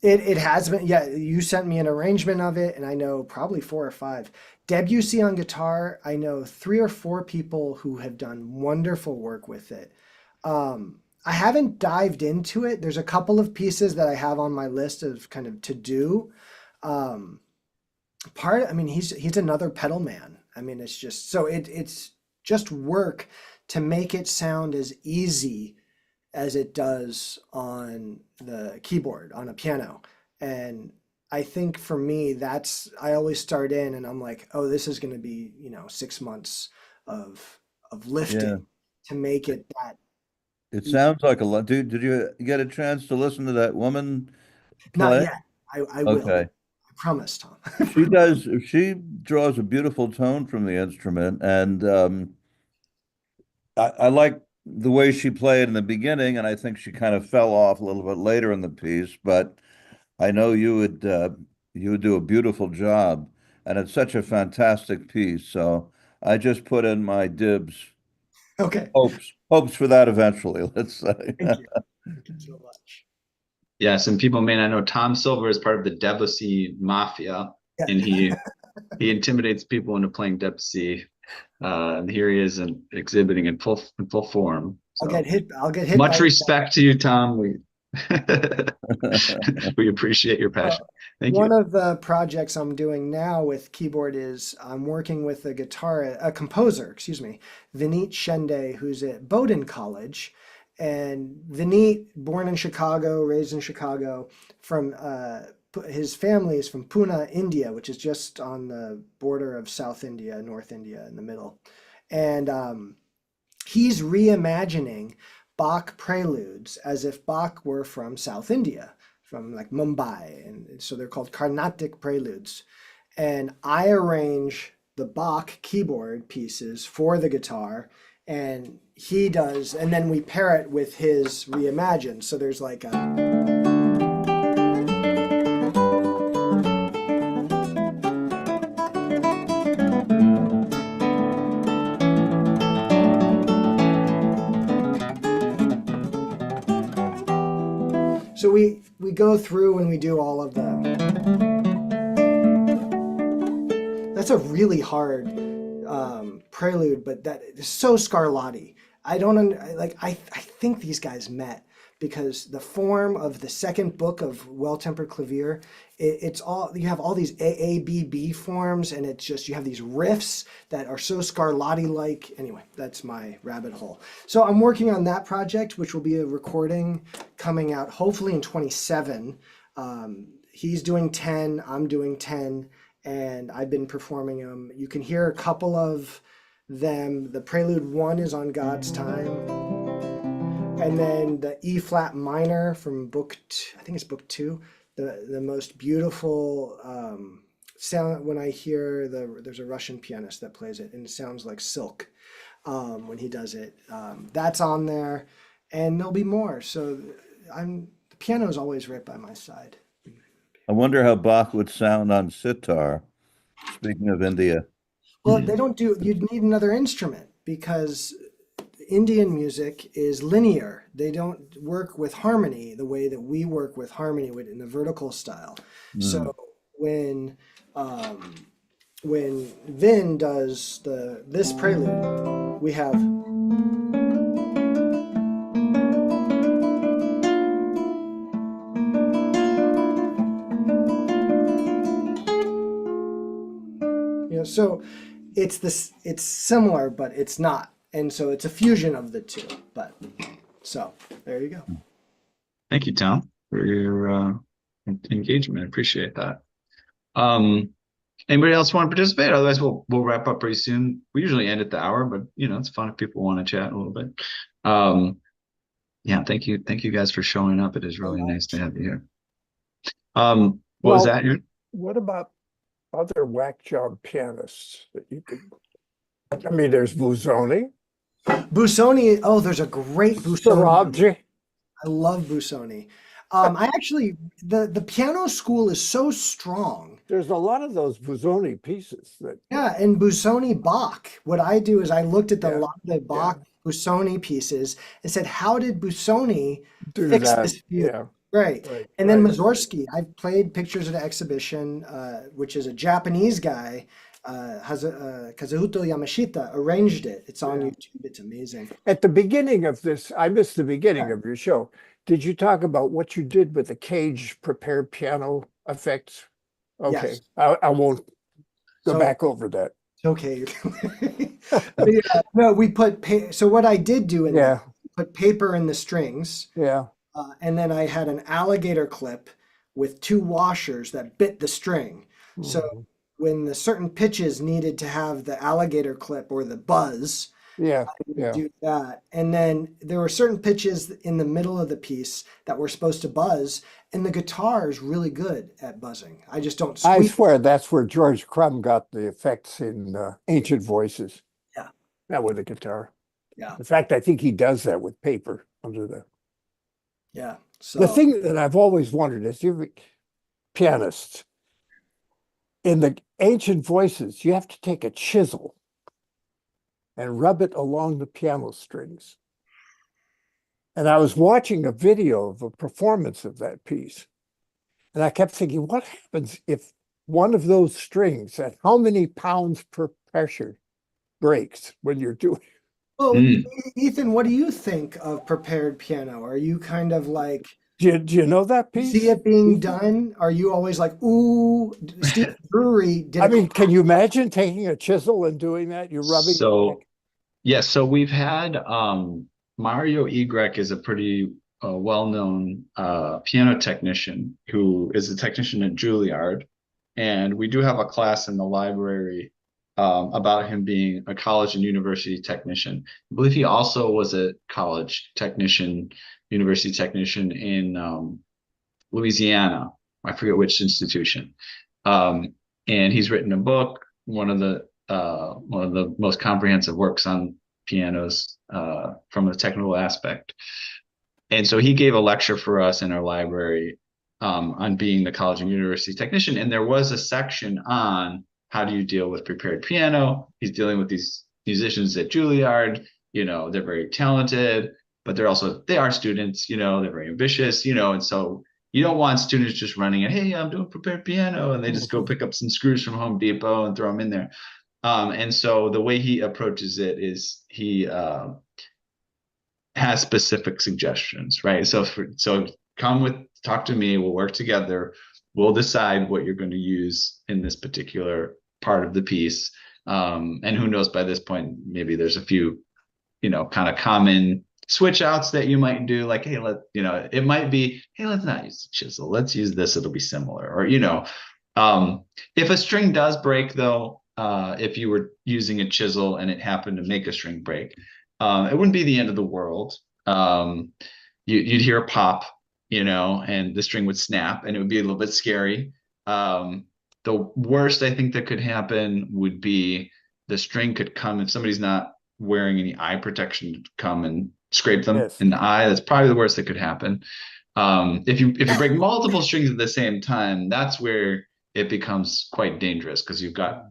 It has been, yeah, you sent me an arrangement of it, and I know probably 4 or 5. Debussy on guitar, I know 3 or 4 people who have done wonderful work with it. I haven't dived into it. There's a couple of pieces that I have on my list of kind of to do. Um, I mean, he's another pedal man. I mean, it's just so it's just work to make it sound as easy as it does on the keyboard on a piano. And I think for me, I always start in and I'm like, oh, this is going to be, 6 months of lifting Yeah. to make it that. It sounds like a lot. Did you get a chance to listen to that woman Not play? yet. I will. Okay. I promise, Tom. She draws a beautiful tone from the instrument, and I like the way she played in the beginning, and I think she kind of fell off a little bit later in the piece, but I know you would do a beautiful job, and it's such a fantastic piece. So I just put in my dibs, Okay. hopes for that eventually, let's say. Thank you. Thank you so much. Yes, and people may not know Tom Silver is part of the Debussy mafia, Yeah. and he intimidates people into playing Debussy. And here he is exhibiting in full form. I'll So get hit. I'll get hit. much by respect to you, Tom. We we appreciate your passion. Thank you. One of the projects I'm doing now with keyboard is I'm working with a composer, excuse me, Vineet Shende, who's at Bowdoin College. And Vineet, born in Chicago, raised in Chicago, from his family is from Pune, India, which is just on the border of South India, North India in the middle. And he's reimagining Bach preludes as if Bach were from South India, from like Mumbai. And so they're called Carnatic preludes. And I arrange the Bach keyboard pieces for the guitar, and he does, and then we pair it with his reimagined. So there's like a. So we go through and we do all of them. That's a really hard prelude, but that is so Scarlatti. I think these guys met because the form of the second book of Well-Tempered Clavier, it's all, you have all these AABB forms, and it's just, you have these riffs that are so Scarlatti-like. Anyway, that's my rabbit hole. So I'm working on that project, which will be a recording coming out hopefully in 27. He's doing 10, I'm doing 10, and I've been performing them. You can hear a couple of them. The Prelude 1 is on God's Time. And then the E flat minor from I think it's book 2, the most beautiful sound when I hear there's a Russian pianist that plays it, and it sounds like silk when he does it. That's on there, and there'll be more. So the piano is always right by my side. I wonder how Bach would sound on sitar. Speaking of India. Well, they don't do, you'd need another instrument because Indian music is linear. They don't work with harmony the way that we work with harmony in the vertical style. So when Vin does this prelude, we have so it's similar, but it's not. And so it's a fusion of the two. But so there you go. Thank you, Tom, for your engagement. I appreciate that. Anybody else want to participate? Otherwise, we'll wrap up pretty soon. We usually end at the hour, but it's fun if people want to chat a little bit. Yeah, thank you guys for showing up. It is really nice to have you here. What was that? What about other whack job pianists that you could? I mean, there's Busoni. Busoni. Oh, there's a great Busoni. Sarabji. I love Busoni. I actually, the piano school is so strong. There's a lot of those Busoni pieces that. Yeah, and Busoni Bach. What I do is I looked at a lot of the Bach Busoni pieces and said, how did Busoni fix this view? Yeah. Right. And then Mussorgsky, I've played pictures at an exhibition, which is a Japanese guy, Kazuhito Yamashita, arranged it. It's on YouTube. It's amazing. At the beginning of this, I missed the beginning of your show. Did you talk about what you did with the Cage prepared piano effects? Okay. Yes. I won't go back over that. Okay. No, we put, so what I did do in that, put paper in the strings. Yeah. And then I had an alligator clip with 2 washers that bit the string. So when the certain pitches needed to have the alligator clip or the buzz, I would do that. And then there were certain pitches in the middle of the piece that were supposed to buzz, and the guitar is really good at buzzing. I just don't sweep. I swear that's where George Crumb got the effects in Ancient Voices. Yeah. That with the guitar. Yeah. In fact, I think he does that with paper under the. Yeah. So The thing that I've always wondered is pianists, in the Ancient Voices, you have to take a chisel and rub it along the piano strings. And I was watching a video of a performance of that piece, and I kept thinking, what happens if one of those strings at how many pounds per pressure breaks when you're doing it? Well, Ethan, what do you think of prepared piano? Are you kind of like, do you know that piece? see it being done? Are you always like, ooh, Steve Drury did I mean, can you imagine taking a chisel and doing that? You're rubbing it back. Yes, so we've had Mario Egrek is a pretty well-known piano technician who is a technician at Juilliard, and we do have a class in the library about him being a college and university technician. I believe he also was a college technician, university technician in Louisiana. I forget which institution. And he's written a book, one of the most comprehensive works on pianos from a technical aspect. And so he gave a lecture for us in our library on being the college and university technician. And there was a section on how do you deal with prepared piano. He's dealing with these musicians at Juilliard. They're very talented, but they are students, they're very ambitious, and so you don't want students just running and, hey, I'm doing prepared piano, and they just go pick up some screws from Home Depot and throw them in there. And so the way he approaches it is he has specific suggestions, right? So talk to me, we'll work together, we'll decide what you're going to use in this particular part of the piece. And who knows, by this point, maybe there's a few, kind of common switch outs that you might do, like, hey, it might be, hey, let's not use the chisel, let's use this, it'll be similar. Or, if a string does break though, if you were using a chisel and it happened to make a string break, it wouldn't be the end of the world. You'd hear a pop, and the string would snap, and it would be a little bit scary. The worst I think that could happen would be the string could come, if somebody's not wearing any eye protection, come and scrape them in the eye. That's probably the worst that could happen. If you break multiple strings at the same time, that's where it becomes quite dangerous because you've got,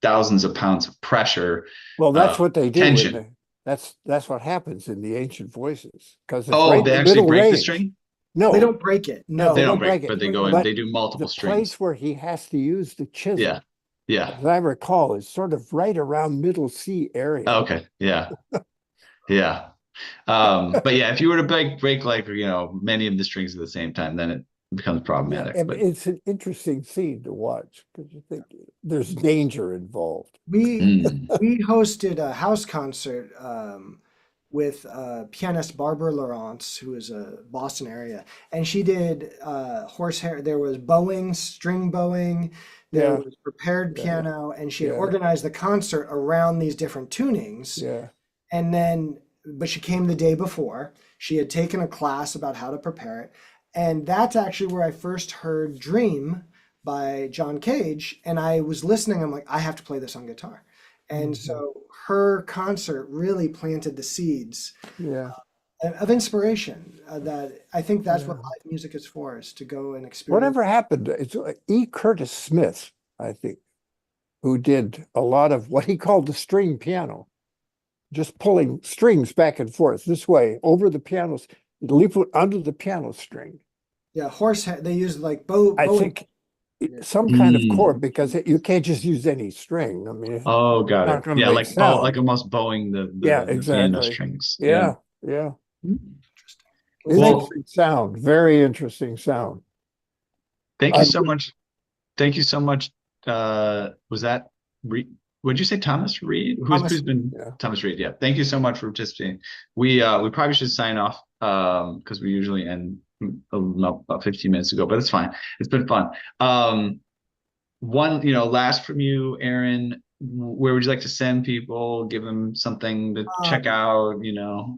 thousands of pounds of pressure, Well, that's what they do in tension. that's what happens in the ancient voices because it's Oh, right they in the actually middle break the range. string? No, They don't break it. no, They they No. don't don't break, break it. but they go in, But they do multiple the strings. place where he has to use the Yeah. chisel, Yeah. as I recall, is sort of right around middle C area. Okay. Yeah. Yeah. But yeah, if you were to break like, many of the strings at the same time, then it becomes Yeah, problematic. and But it's an interesting scene to watch because you think there's danger involved. We mm, we hosted a house concert with pianist Barbara Laurence, who is a Boston area, and she did horsehair. There was bowing, string bowing, there Yeah, was prepared yeah, piano, and she had yeah, organized the concert around these different tunings. yeah. And then, but she came the day before. She had taken a class about how to prepare it. And that's actually where I first heard Dream by John Cage. And I was listening. I'm like, I have to play this on guitar. And Mhm. so her concert really planted the seeds Yeah, of inspiration that I think that's what yeah. live music is for, is to go and experience. Whatever happened? It's E. Curtis Smith, I think, who did a lot of what he called the string piano, just pulling strings back and forth this way over the pianos, leave it under the piano string. Yeah, horsehair. They use like I bowing. think Yeah. some kind of mm. chord because you can't just use any string. I mean, it's Oh, got not it. going to Yeah, make like sound. almost bowing Yeah, the piano exactly. strings. Yeah. Yeah, yeah. Interesting. Well, thank you. Interesting sound. Very interesting sound. Thank you I, so much. Thank you so much. Was that Reed? Would you say Thomas Reed? Thomas. Who's been yeah. Thomas Reed? Yeah. Thank you so much for participating. We probably should sign off because we usually end about 15 minutes ago, but it's fine. It's been fun. One, last from you, Aaron. Where would you like to send people? Give them something to check Um, out.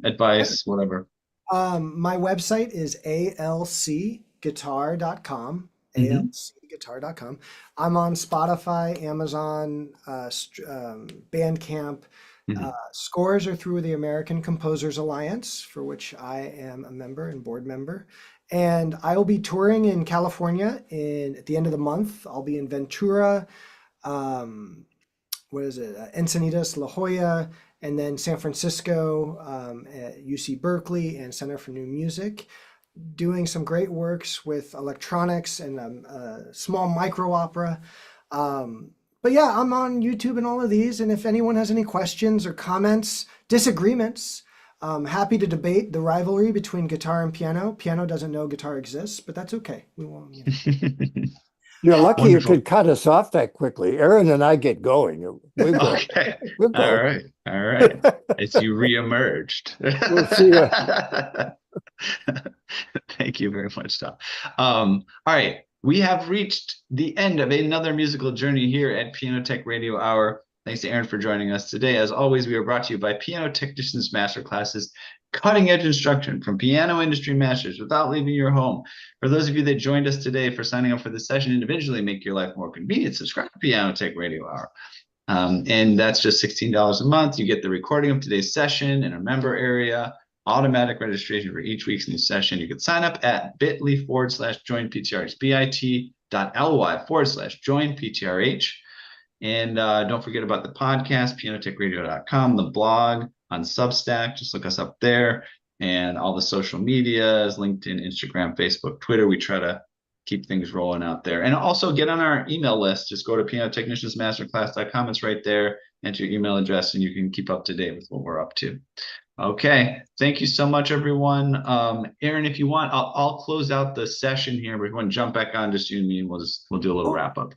Advice, whatever. My website is alcguitar.com. Hmm. alcguitar.com. I'm on Spotify, Amazon, Bandcamp. Hmm. Scores are through the American Composers Alliance, for which I am a member and board member. And I will be touring in California at the end of the month. I'll be in Ventura, um, what is it? Encinitas, La Jolla, and then San Francisco at UC Berkeley and Center for New Music, doing some great works with electronics and a small micro opera. But yeah, I'm on YouTube and all of these. And if anyone has any questions or comments, disagreements, happy to debate the rivalry between guitar and piano. Piano doesn't know guitar exists, but that's okay. We won't. You're lucky you Wonderful. could cut us off that quickly. Aaron and I get going. We'll go. Okay. We'll go. All right. All right. It's you reemerged. We'll see you. Thank you very much, Tom. All right. We have reached the end of another musical journey here at Piano Tech Radio Hour. Thanks to Aaron for joining us today. As always, we are brought to you by Piano Technicians Masterclasses, cutting edge instruction from piano industry masters without leaving your home. For those of you that joined us today for signing up for this session individually, make your life more convenient, subscribe to Piano Tech Radio Hour. And that's just $16 a month. You get the recording of today's session in a member area, automatic registration for each week's new session. You can sign up at bit.ly/join PTRH, bit.ly/join PTRH. And don't forget about the podcast, pianotechradio.com, the blog on Substack. Just look us up there. And all the social medias, LinkedIn, Instagram, Facebook, Twitter. We try to keep things rolling out there. And also get on our email list. Just go to pianotechniciansmasterclass.com. It's right there. Enter your email address and you can keep up to date with what we're up to. Okay. Thank you so much, everyone. Aaron, if you want, I'll close out the session here. But if you want to jump back on, just you and me, and we'll do a little wrap up.